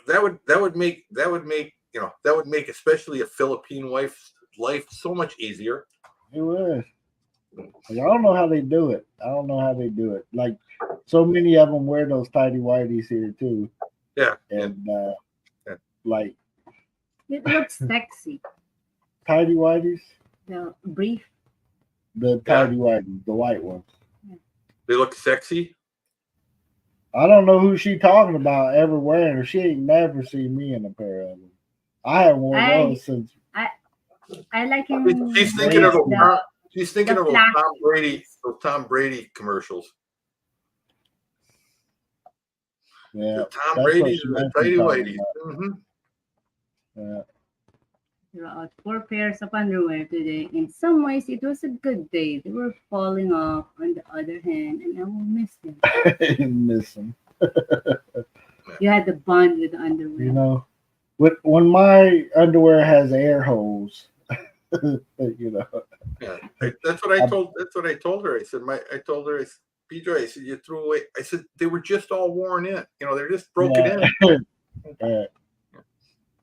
that would make especially a Philippine wife's life so much easier. It was. Like, I don't know how they do it. Like, so many of them wear those tidy whities here too. Yeah, and like it looks sexy. Tidy whities. The brief. The tidy whities, the white ones. They look sexy. I don't know who she talking about ever wearing them. She ain't never seen me in a pair of them. I haven't worn those since. I like him. She's thinking of those Tom Brady commercials. Yeah, the Tom Brady's and the tidy whities. Mm-hmm. Yeah. There are 4 pairs of underwear today. In some ways, it was a good day. They were falling off. On the other hand, and I will miss them. Miss them. You had the bond with the underwear. You know, when my underwear has air holes, you know. Yeah, that's what I told her. I said, B-Joy, I said, you threw away. I said, they were just all worn in. You know, they're just broken in.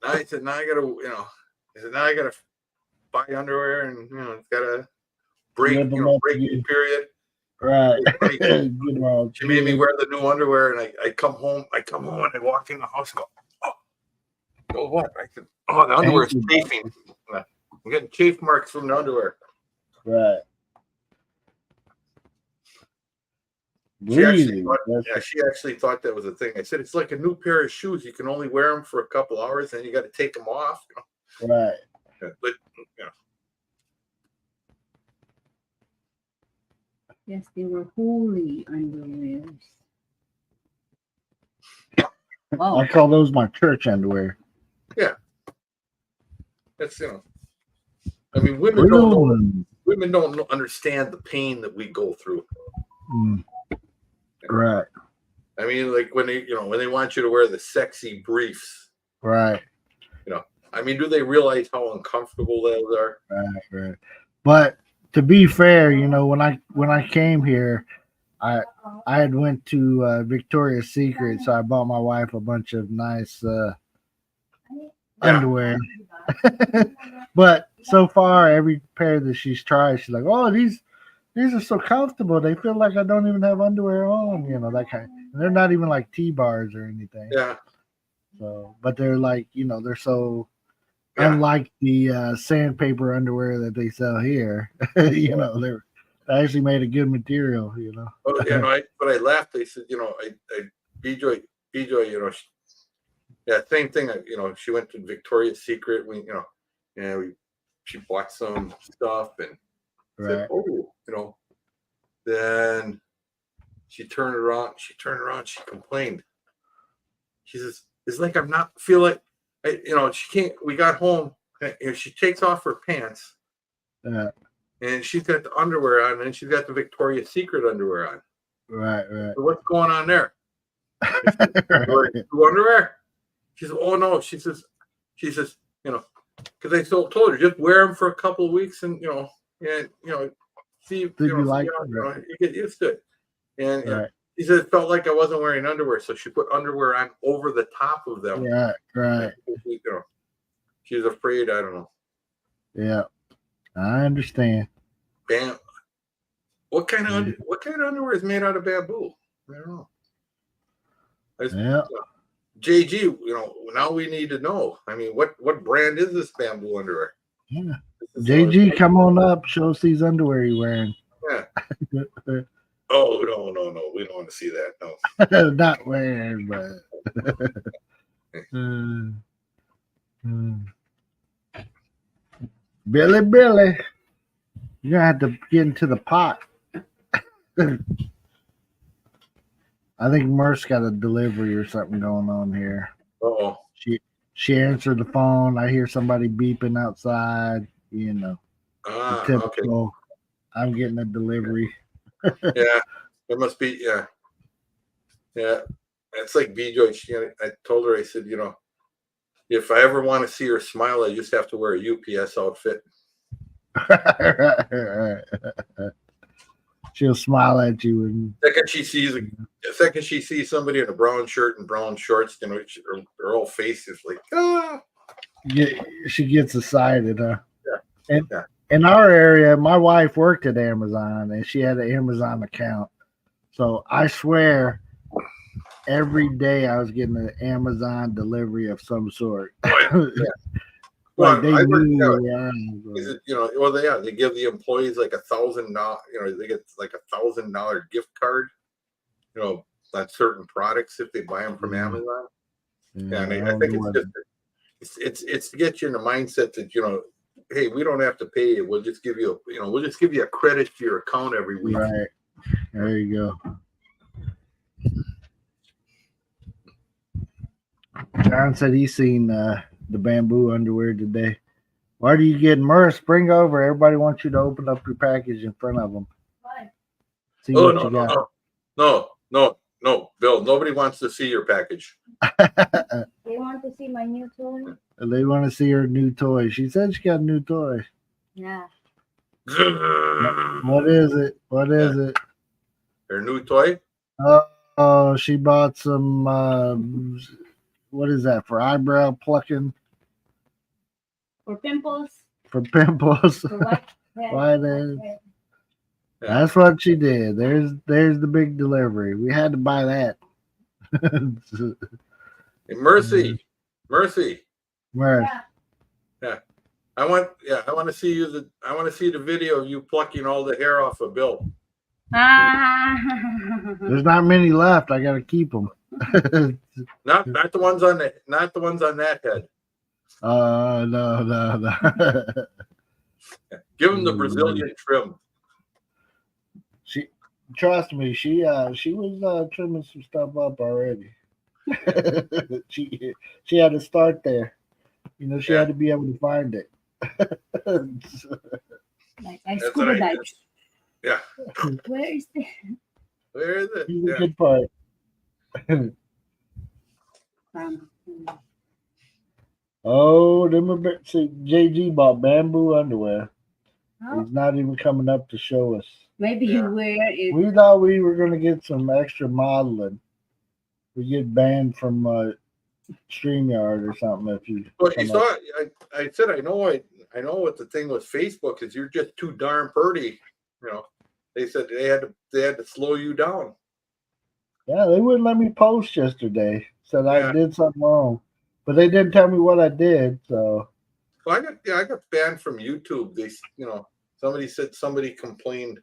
I said, now I gotta buy underwear, and it's gotta break breaking period. Right. She made me wear the new underwear, and I come home and I walk in the house and go, what? I said, oh, the underwear is chafing. I'm getting chafe marks from the underwear. Right. She actually thought that was a thing. I said, it's like a new pair of shoes. You can only wear them for a couple hours, and you got to take them off. Right. But yes, they were holy underwears. Wow. I call those my church underwear. Yeah. That's I mean, women don't understand the pain that we go through. Mm. Right. I mean, like when they want you to wear the sexy briefs. Right. I mean, do they realize how uncomfortable those are? Right. But to be fair, when I came here, I had went to Victoria's Secret, so I bought my wife a bunch of nice underwear. But so far, every pair that she's tried, she's like, "Oh, these are so comfortable. They feel like I don't even have underwear on." That kind. And they're not even like T-bars or anything. Yeah. So, but they're like, they're so unlike the sandpaper underwear that they sell here. They're actually made of good material. Oh, but I laughed. They said, B-Joy, same thing. She went to Victoria's Secret. She bought some stuff and said, "Oh, Then she turned around. She complained. She says, "It's like I'm not feel like, she can't." We got home. And she takes off her pants. And she's got the underwear on, and she's got the Victoria's Secret underwear on. Right. So what's going on there? New underwear? She says, oh no. She says, you know, because I told her just wear them for a couple of weeks and see Did you like you get used to it. And right. She said it felt like I wasn't wearing underwear, so she put underwear on over the top of them. Right. She's afraid. I don't know. Yeah, I understand. Bam. What kind of underwear is made out of bamboo? I don't know. JG, now we need to know. I mean, what brand is this bamboo underwear? Yeah. JG, come on up. Show us these underwear you're wearing. Yeah. Oh, no. We don't want to see that. No. Not wearing, but. Billy. You're going to have to get into the pot. I think Merce got a delivery or something going on here. Uh-oh. She answered the phone. I hear somebody beeping outside. Typical. Okay. I'm getting a delivery. Yeah, it must be. Yeah. It's like B-Joy. I told her, I said, if I ever want to see her smile, I just have to wear a UPS outfit. She'll smile at you. And second she sees somebody in a brown shirt and brown shorts, her whole face is like, ah. Yeah, she gets excited, huh? Yeah. And in our area, my wife worked at Amazon and she had an Amazon account. So I swear every day I was getting an Amazon delivery of some sort. Well, they they give the employees like $1,000. They get like $1,000 gift card, on certain products if they buy them from Amazon. Yeah, and I think it's to get you in the mindset that hey, we don't have to pay you. We'll just give you a credit to your account every week. Right. There you go. John said he's seen the bamboo underwear today. Why do you get Merce? Bring over. Everybody wants you to open up your package in front of them. Why? See what you got. No, Bill. Nobody wants to see your package. They want to see my new toy. They want to see her new toy. She said she got a new toy. Yeah. What is it? Her new toy? Oh, she bought some. What is that for? Eyebrow plucking. For pimples. For pimples. For whiteheads. That's what she did. There's the big delivery. We had to buy that. Hey, Mercy. Yeah. I want to see the video of you plucking all the hair off of Bill. There's not many left. I gotta keep them. not the ones on that head. No. Give him the Brazilian trim. Trust me, she was trimming some stuff up already. she had to start there. She had to be able to find it. Like I scuba dive. Yeah. Where is it? He's a good part. See, JG bought bamboo underwear. Oh. He's not even coming up to show us. Maybe you wear it. We thought we were going to get some extra modeling. We get banned from StreamYard or something if you. Well, you saw. I said I know what the thing with Facebook is. You're just too darn pretty. They said they had to slow you down. Yeah, they wouldn't let me post yesterday. Said I did something wrong, but they didn't tell me what I did. So. Well, I got banned from YouTube. Somebody complained.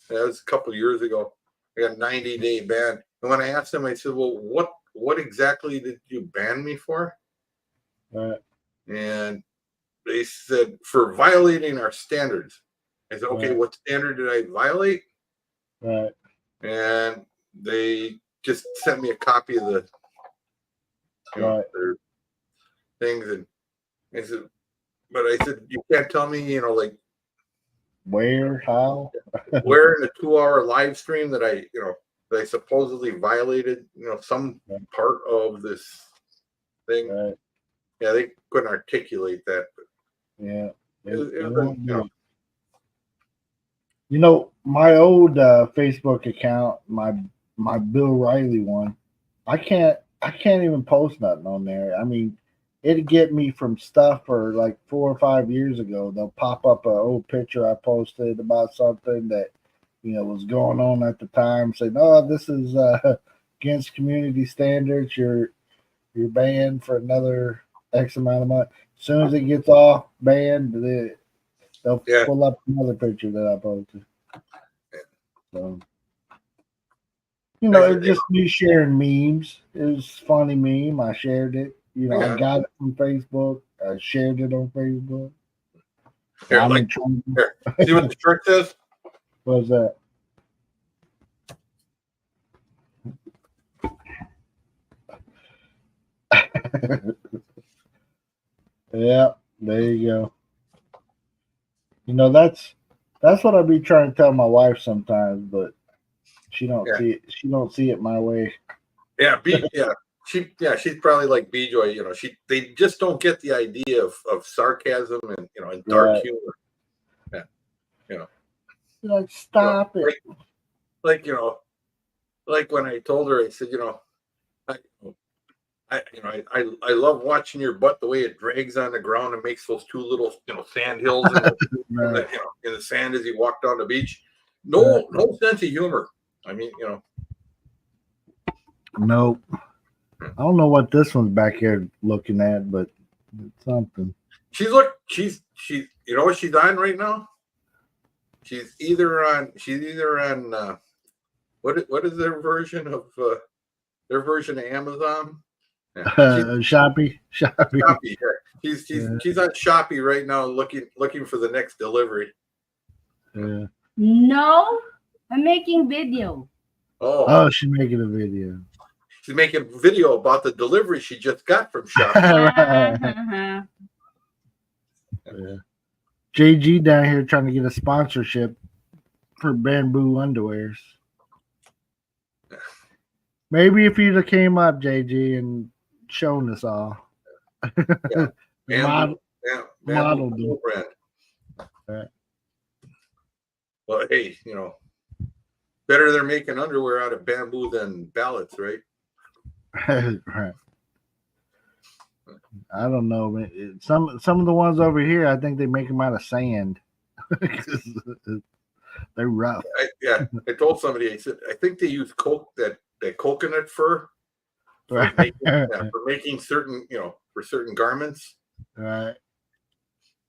That was a couple of years ago. I got a 90-day ban. And when I asked them, I said, "Well, what exactly did you ban me for?" And they said, "For violating our standards." I said, "Okay, what standard did I violate?" Right. And they just sent me a copy of the their things, and I said, "But I said you can't tell me, where, how, where in a 2-hour live stream that I, they supposedly violated, some part of this thing. Right. Yeah, they couldn't articulate that. But Yeah. it was, My old Facebook account, my Bill Riley one, I can't even post nothing on there. I mean, it'd get me from stuff for like 4 or 5 years ago. They'll pop up an old picture I posted about something that was going on at the time, saying, "Oh, this is against community standards. You're banned for another X amount of month." As soon as it gets off banned, they'll pull up another picture that I posted. So, it's just me sharing memes. It was a funny meme. I shared it. I got it from Facebook. I shared it on Facebook. Here, see what the shirt says? What's that? Yeah, there you go. That's what I be trying to tell my wife sometimes, but she don't see it. She don't see it my way. Yeah, she's probably like B-Joy. They just don't get the idea of sarcasm and and dark humor. Yeah, like stop it. Like when I told her, I said, I love watching your butt the way it drags on the ground and makes those two little sand hills in the sand as you walk down the beach. No sense of humor. I mean, Nope. I don't know what this one's back here looking at, but it's something. She's you know what she's on right now? She's either on what is their version of Amazon? Yeah. Shopee. Shopee. Yeah. She's on Shopee right now looking for the next delivery. Yeah. No, I'm making video. Oh, she's making a video. She's making a video about the delivery she just got from Shopee. Right. Yeah. JG down here trying to get a sponsorship for bamboo underwears. Maybe if you'd have came up, JG, and shown us all. Bamboo brand. Right. Well, hey, better they're making underwear out of bamboo than ballots, right? Right. I don't know, man. Some of the ones over here, I think they make them out of sand. They're rough. I told somebody, I said, I think they use that coconut fur for making certain, for certain garments. Right.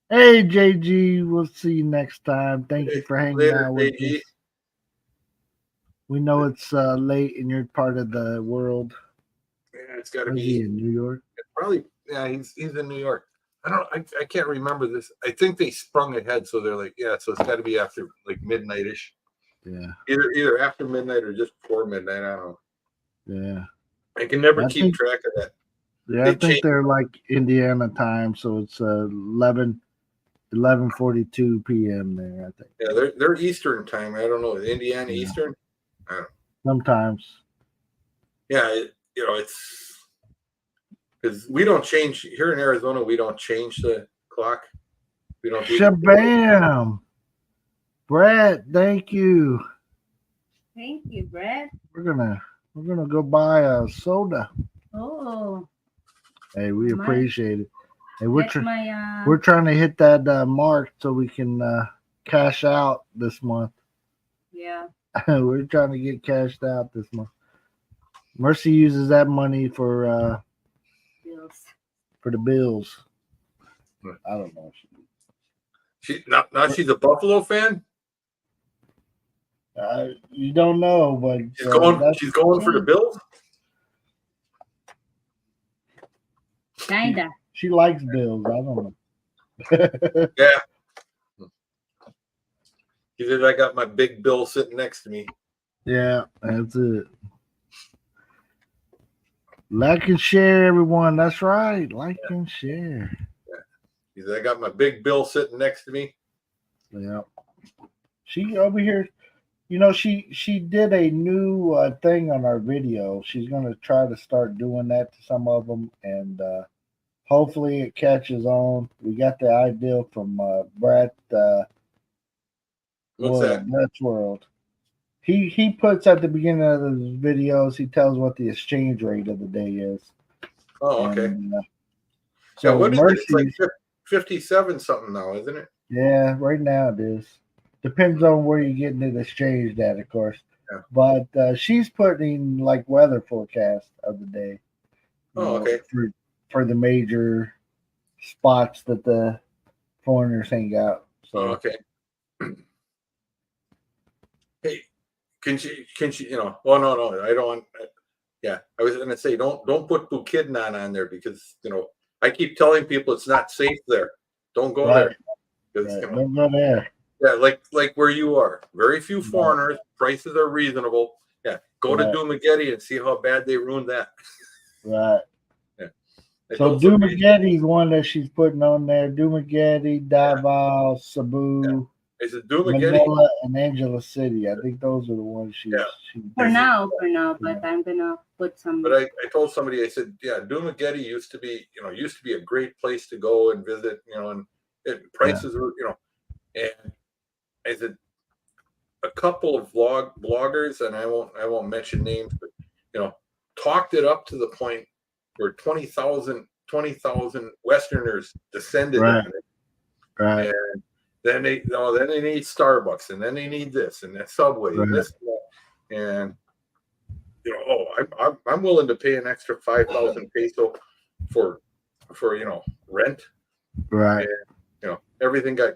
Hey, JG, we'll see you next time. Thank you for hanging out with us. We know it's late in your part of the world. Yeah, it's got to be in New York. Probably, yeah, he's in New York. I can't remember this. I think they sprung ahead, so they're like, so it's got to be after like midnight-ish. Yeah. Either after midnight or just before midnight. I don't know. Yeah. I can never keep track of that. Yeah, I think they're like Indiana time, so it's 11:42 p.m. there, I think. Yeah, they're Eastern time. I don't know. Indiana Eastern? I don't know. Sometimes. Yeah, it's because we don't change here in Arizona. We don't change the clock. We don't do Shabam. Brett, thank you. Thank you, Brett. We're gonna go buy a soda. Oh. Hey, we appreciate it. Hey, we're we're trying to hit that mark so we can cash out this month. Yeah. We're trying to get cashed out this month. Mercy uses that money for bills. For the bills. I don't know. She's a Buffalo fan. You don't know, but she's going for the Bills. Kinda. She likes Bills. I don't know. Yeah. She said, I got my big bill sitting next to me. Yeah, that's it. Like and share, everyone. That's right. Like and share. Yeah. She said, I got my big bill sitting next to me. Yeah. She over here. she did a new thing on our video. She's gonna try to start doing that to some of them, and hopefully it catches on. We got the idea from Brett. What's that? Brett's World. He puts at the beginning of his videos. He tells what the exchange rate of the day is. Oh, okay. And, So what is it? It's Mercy's, like 57 something now, isn't it? yeah, right now it is. Depends on where you're getting it exchanged at, of course. Yeah. But she's putting like weather forecast of the day. Oh, okay. For the major spots that the foreigners hang out. So Oh, okay. Hey, can she? Oh no, I don't want. Yeah, I was gonna say don't put Bukidnon on there because I keep telling people it's not safe there. Don't go there. Right. Don't go there. Yeah, like where you are. Very few foreigners. Prices are reasonable. Yeah, go to Dumageddon and see how bad they ruined that. Right. Yeah. So Dumagetti's one that she's putting on there. Dumageddon, Davao, Cebu. Yeah. Is it Dumageddon? Manila and Angela City. I think those are the ones she. For now, but I'm gonna put some. But I told somebody, I said, yeah, Dumageddon used to be a great place to go and visit, and prices were, and I said a couple of bloggers, and I won't mention names, but talked it up to the point where 20,000 Westerners descended on it. Right. And then they need Starbucks, and then they need this and that Subway and this and I'm willing to pay an extra 5,000 peso for rent. Right. And, everything got.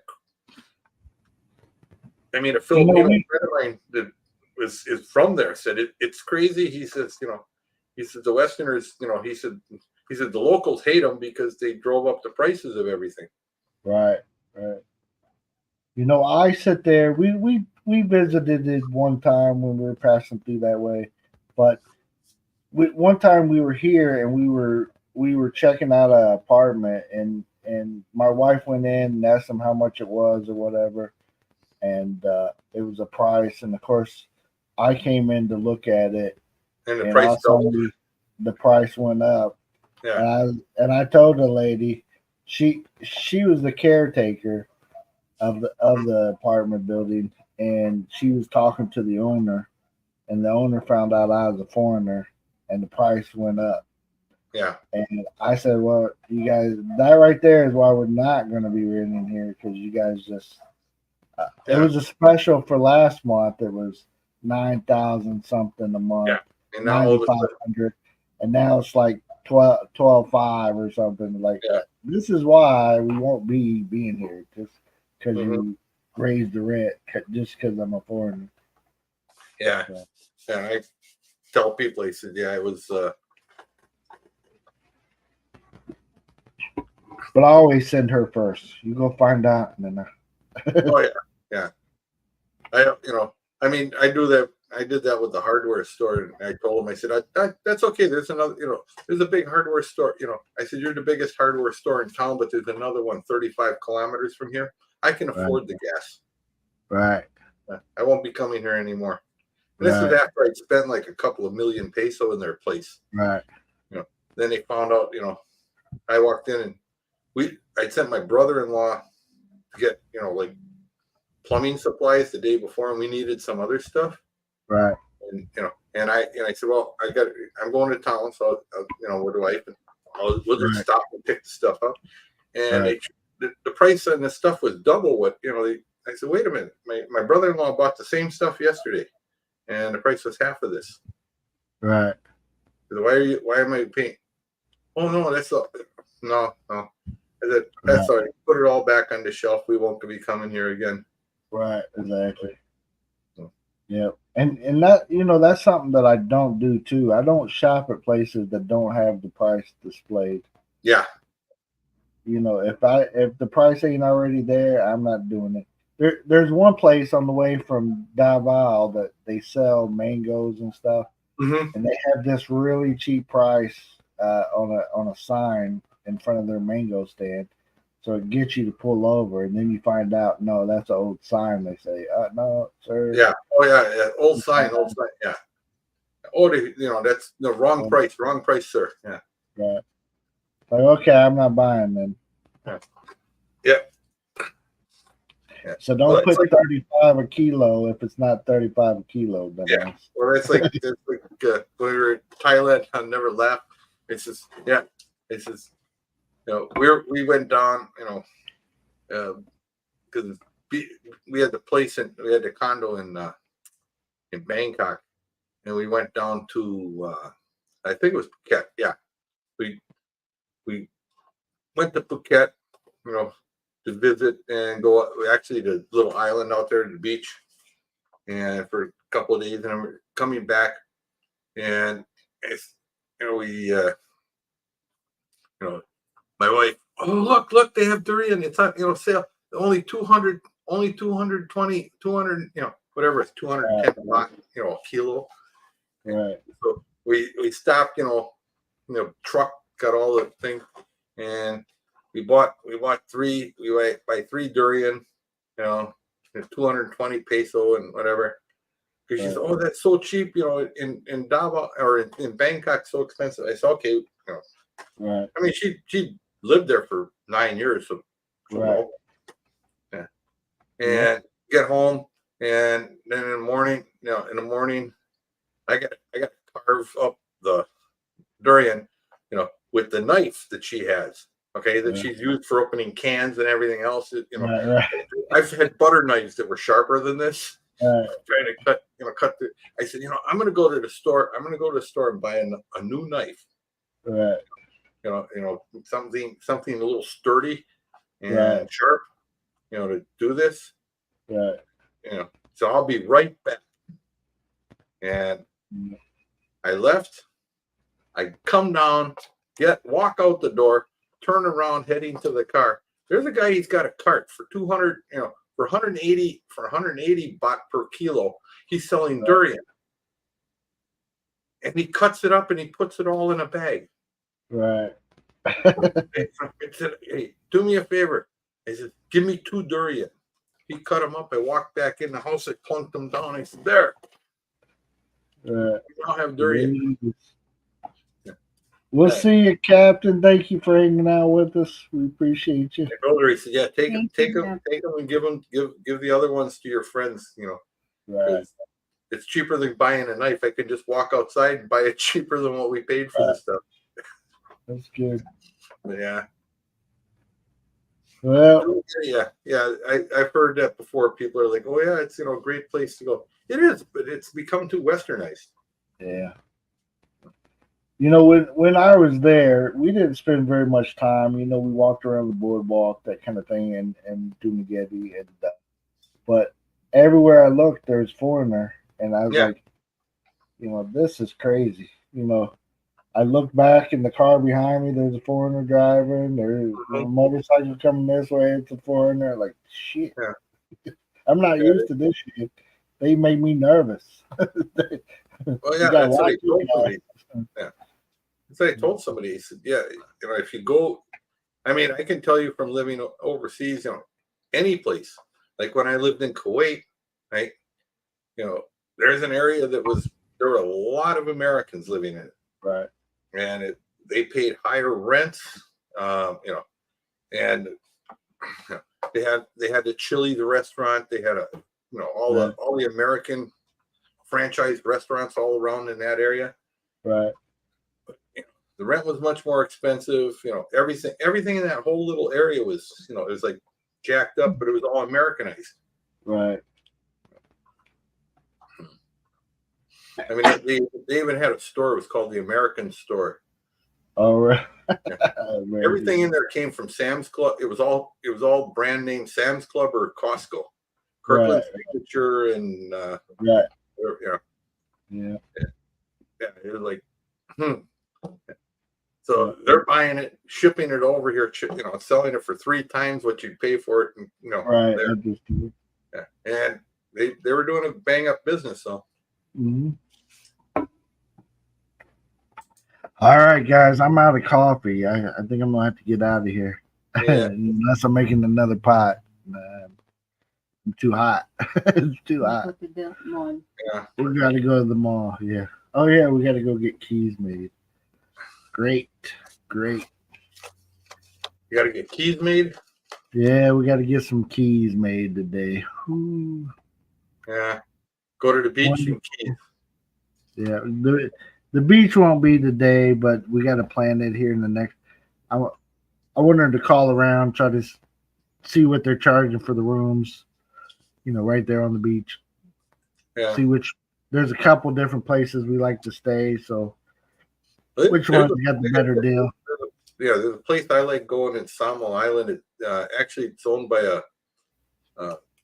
I mean, a Filipino friend of mine that is from there said it's crazy. He says, the Westerners, he said the locals hate them because they drove up the prices of everything. Right. I sit there. We visited it one time when we were passing through that way, but one time we were here and we were checking out an apartment, and my wife went in and asked them how much it was or whatever, and it was a price, and of course I came in to look at it, and the price doubled. The price went up. Yeah. And I told the lady, she was the caretaker of the apartment building, and she was talking to the owner, and the owner found out I was a foreigner, and the price went up. Yeah. And I said, well, you guys, that right there is why we're not going to be renting here, because you guys just it was a special for last month. It was 9,000 something a month. Yeah. And now 9,500, and now it's like 12,500 or something like that. This is why we won't be being here, just because you raised the rent, just because I'm a foreigner. Yeah. So. And I tell people, I said, it was. But I always send her first. You go find out, and then. Oh yeah. I mean, I do that. I did that with the hardware store, and I told him, I said, that's okay. There's another, there's a big hardware store. I said, you're the biggest hardware store in town, but there's another one 35 kilometers from here. I can afford the gas. Right. I won't be coming here anymore. And this is after I'd spent like a couple of million peso in their place. Right. Then they found out, I walked in and I'd sent my brother-in-law to get, like plumbing supplies the day before, and we needed some other stuff. Right. And and I said, well, I'm going to town, so with the wife, and we'll just stop and pick the stuff up. And the price on this stuff was double what I said, wait a minute, my brother-in-law bought the same stuff yesterday, and the price was half of this. Right. Why am I paying? Oh no, that's no. I said, that's all right. Put it all back on the shelf. We won't be coming here again. Right. Exactly. Yeah. And that, that's something that I don't do too. I don't shop at places that don't have the price displayed. Yeah. If the price ain't already there, I'm not doing it. There's one place on the way from Davao that they sell mangoes and stuff, and they have this really cheap price on a sign in front of their mango stand. So it gets you to pull over, and then you find out, no, that's an old sign. They say, no, sir. Yeah. Oh yeah. Old sign. Yeah. Oh, that's the wrong price. Wrong price, sir. Yeah. Right. Like, okay, I'm not buying then. Yeah. So don't put 35 a kilo if it's not 35 a kilo. Yeah. Well, that's like when we were in Thailand. I'll never laugh. It's just we went down, because we had the place we had the condo in Bangkok, and we went down to I think it was Phuket. Yeah, we went to Phuket, to visit and go actually the little island out there, the beach, and for a couple of days, and I'm coming back, and it's my wife, oh look, they have durian. It's on sale, only 200, only 220, 200, whatever, it's 210 baht, a kilo. Right. So we stopped, truck got all the things, and we bought three. We buy 3 durian, 220 peso and whatever. Because she said, "Oh, that's so cheap, in Davao or in Bangkok, so expensive." I said, "Okay, Right. I mean, she lived there for 9 years, so right. Yeah. And get home, and then in the morning, I got to carve up the durian, with the knife that she has. Okay, that she's used for opening cans and everything else. Right. I've had butter knives that were sharper than this. Right. Trying to cut the. I said, I'm going to go to the store. I'm going to go to the store and buy a new knife. Right. Something a little sturdy and sharp. To do this. Right. So I'll be right back. And I left. I come down, walk out the door, turn around, heading to the car. There's a guy. He's got a cart for 200. For 180 baht per kilo. He's selling durian, and he cuts it up and he puts it all in a bag. Right. I said, "Hey, do me a favor." I said, "Give me 2 durian." He cut them up. I walked back in the house. I plunked them down. I said, "There. Right. We now have durian." We'll see you, Captain. Thank you for hanging out with us. We appreciate you. He said, "Yeah, take them, and give the other ones to your friends." Right. It's cheaper than buying a knife. I can just walk outside and buy it cheaper than what we paid for this stuff. That's good. Yeah. Well, yeah. I've heard that before. People are like, "Oh yeah, it's a great place to go." It is, but it's become too westernized. Yeah. When I was there, we didn't spend very much time. We walked around the boardwalk, that kind of thing, and Dumageddon, but everywhere I looked, there's foreigner, and I was like, this is crazy. I looked back in the car behind me. There's a foreigner driving. There's a motorcycle coming this way. It's a foreigner. Like shit. Yeah. I'm not used to this shit. They made me nervous. Well, yeah, that's what I told somebody. Yeah. That's what I told somebody. He said, "Yeah, if you go, I mean, I can tell you from living overseas, any place. Like when I lived in Kuwait, right? There's an area there were a lot of Americans living in it, right? And they paid higher rents, and they had the Chili, the restaurant. They had all the American franchise restaurants all around in that area, right? The rent was much more expensive. Everything in that whole little area was, it was like jacked up, but it was all Americanized. Right. I mean, they even had a store. It was called the American Store. Oh, right. Everything in there came from Sam's Club. It was all brand name Sam's Club or Costco. Kirkland Signature and right. Yeah. It was like, So they're buying it, shipping it over here, selling it for 3 times what you'd pay for it. And, right. And they were doing a bang up business. So. Mm-hmm. All right, guys, I'm out of coffee. I think I'm gonna have to get out of here. Yeah. Unless I'm making another pot. I'm too hot. It's too Go hot. to the mall. Yeah. We gotta go to the mall. Yeah. Oh yeah, we gotta go get keys made. Great. Great. You got to get keys made. Yeah, we gotta get some keys made today. Whew. Yeah. Go to the beach Wonderful. and keys. Yeah. The beach won't be today, but we gotta plan it here in the next. I wanted to call around, try to see what they're charging for the rooms. Right there on the beach. Yeah. See which. There's a couple different places we like to stay. So which There's one's got the better deal? there's a place I like going in Samo Island. Actually, it's owned by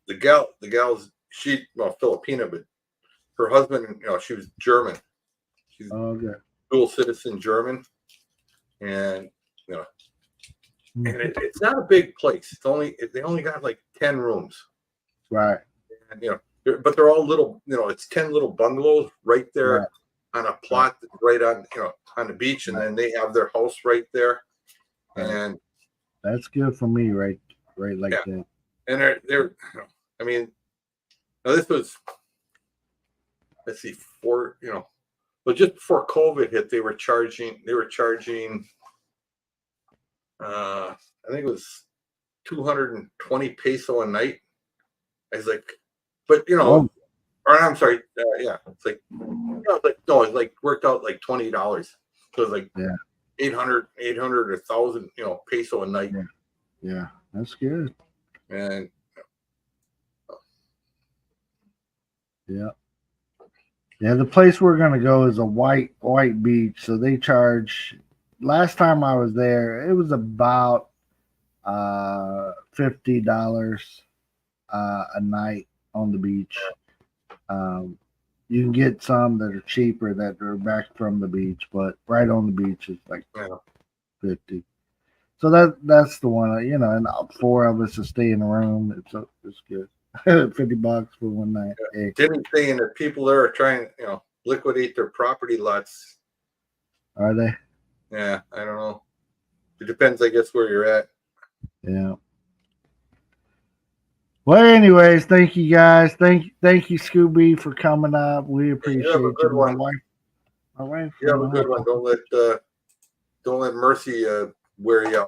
the gal's Filipina, but her husband, she was German. She's Oh, okay. dual citizen German, and it's not a big place. They only got like 10 rooms, Right. and but they're all little. It's 10 little bungalows right there Right. on a plot right on on the beach, and then they have their house right there, and That's good for me, right like that. and they're I mean, now this was, let's see, but just before COVID hit, they were charging I think it was 220 peso a night. I was like, but Oh, or I'm sorry, yeah, it's like, it's like worked out like $20. So it's like Yeah. 800 or 1,000 peso a night. yeah, that's good. And Yeah, the place we're gonna go is a white beach. So they charge. Last time I was there, it was about $50 a night on the beach. You can get some that are cheaper that are back from the beach, but right on the beach is like 50. So that's the one. And 4 of us to stay in a room. It's good. $50 for one night. Hey, Jimmy's saying that people there are trying, liquidate their property lots. are they? Yeah, I don't know. It depends, I guess, where you're at. Yeah. Well, anyways, thank you guys. Thank you, Scooby, for coming up. We appreciate You have a good one. My wife. You have a good one. Don't let Mercy wear you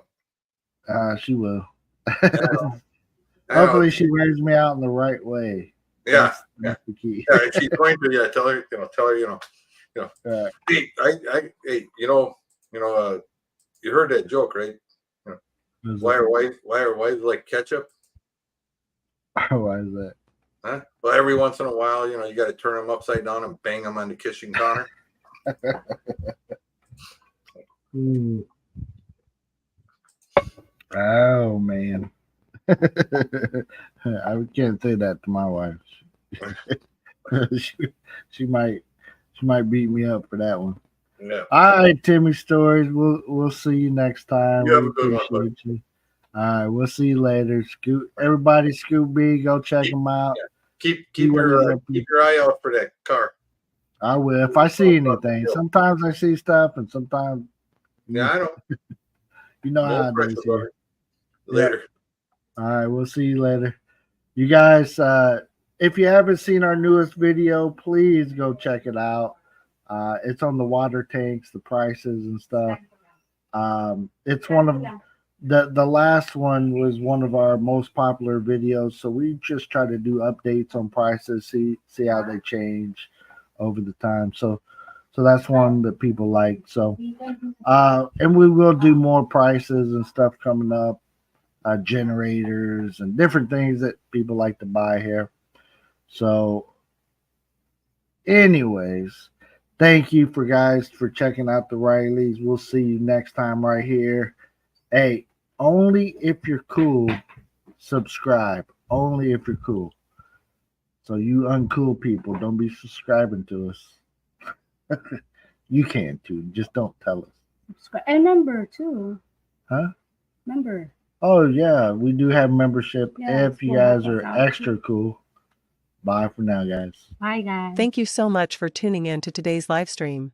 out. She will. I know. Hopefully, she wears me out in the right way. Yeah, That's the key. yeah. She's going to. Yeah, tell her. Right. Hey, hey, you heard that joke, right? Why are wives like ketchup? Why is that? Huh? Well, every once in a while, you got to turn them upside down and bang them on the kitchen counter. Oh man. I can't say that to my wife. she might beat me up for that one. Yeah. All right, Timmy Stories. We'll see you next time. You have We a good one, bud. appreciate you. All right, we'll see you later. Everybody, Scooby, go check them out. Keep your eye out for that car. I will if I see anything. Sometimes I see stuff, and sometimes Yeah, I know. you know No how it pressure is about here. it. Later. All right, we'll see you later. You guys, if you haven't seen our newest video, please go check it out. It's on the water tanks, the prices and stuff. It's one of the last one was one of our most popular videos, so we just try to do updates on prices, see how they change over the time. So that's one that people like. So and we will do more prices and stuff coming up. Generators and different things that people like to buy here. So anyways, thank you for checking out the Rileys. We'll see you next time right here. Hey, only if you're cool, subscribe. Only if you're cool. So you uncool people, don't be subscribing to us. You can too. Just don't tell us. And number too. Huh? Number. Oh yeah, we do have membership Yeah, if you guys are extra cool. Bye for now, guys. Bye, guys. Thank you so much for tuning in to today's live stream.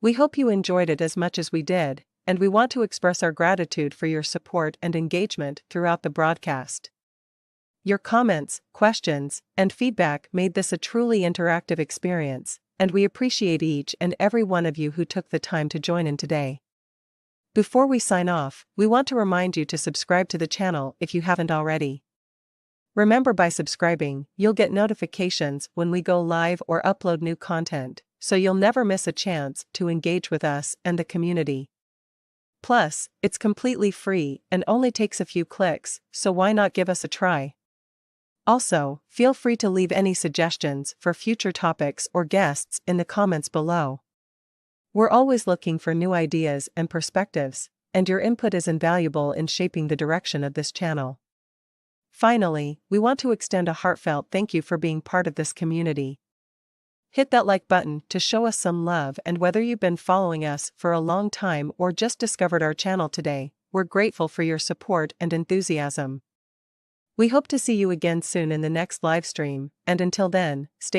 We hope you enjoyed it as much as we did. and we want to express our gratitude for your support and engagement throughout the broadcast. Your comments, questions, and feedback made this a truly interactive experience, and we appreciate each and every one of you who took the time to join in today. Before we sign off, we want to remind you to subscribe to the channel if you haven't already. Remember, by subscribing, you'll get notifications when we go live or upload new content, so you'll never miss a chance to engage with us and the community. Plus, it's completely free and only takes a few clicks, so why not give us a try? Also, feel free to leave any suggestions for future topics or guests in the comments below. We're always looking for new ideas and perspectives, and your input is invaluable in shaping the direction of this channel. Finally, we want to extend a heartfelt thank you for being part of this community. Hit that like button to show us some love, and whether you've been following us for a long time or just discovered our channel today, we're grateful for your support and enthusiasm. We hope to see you again soon in the next live stream, and until then, stay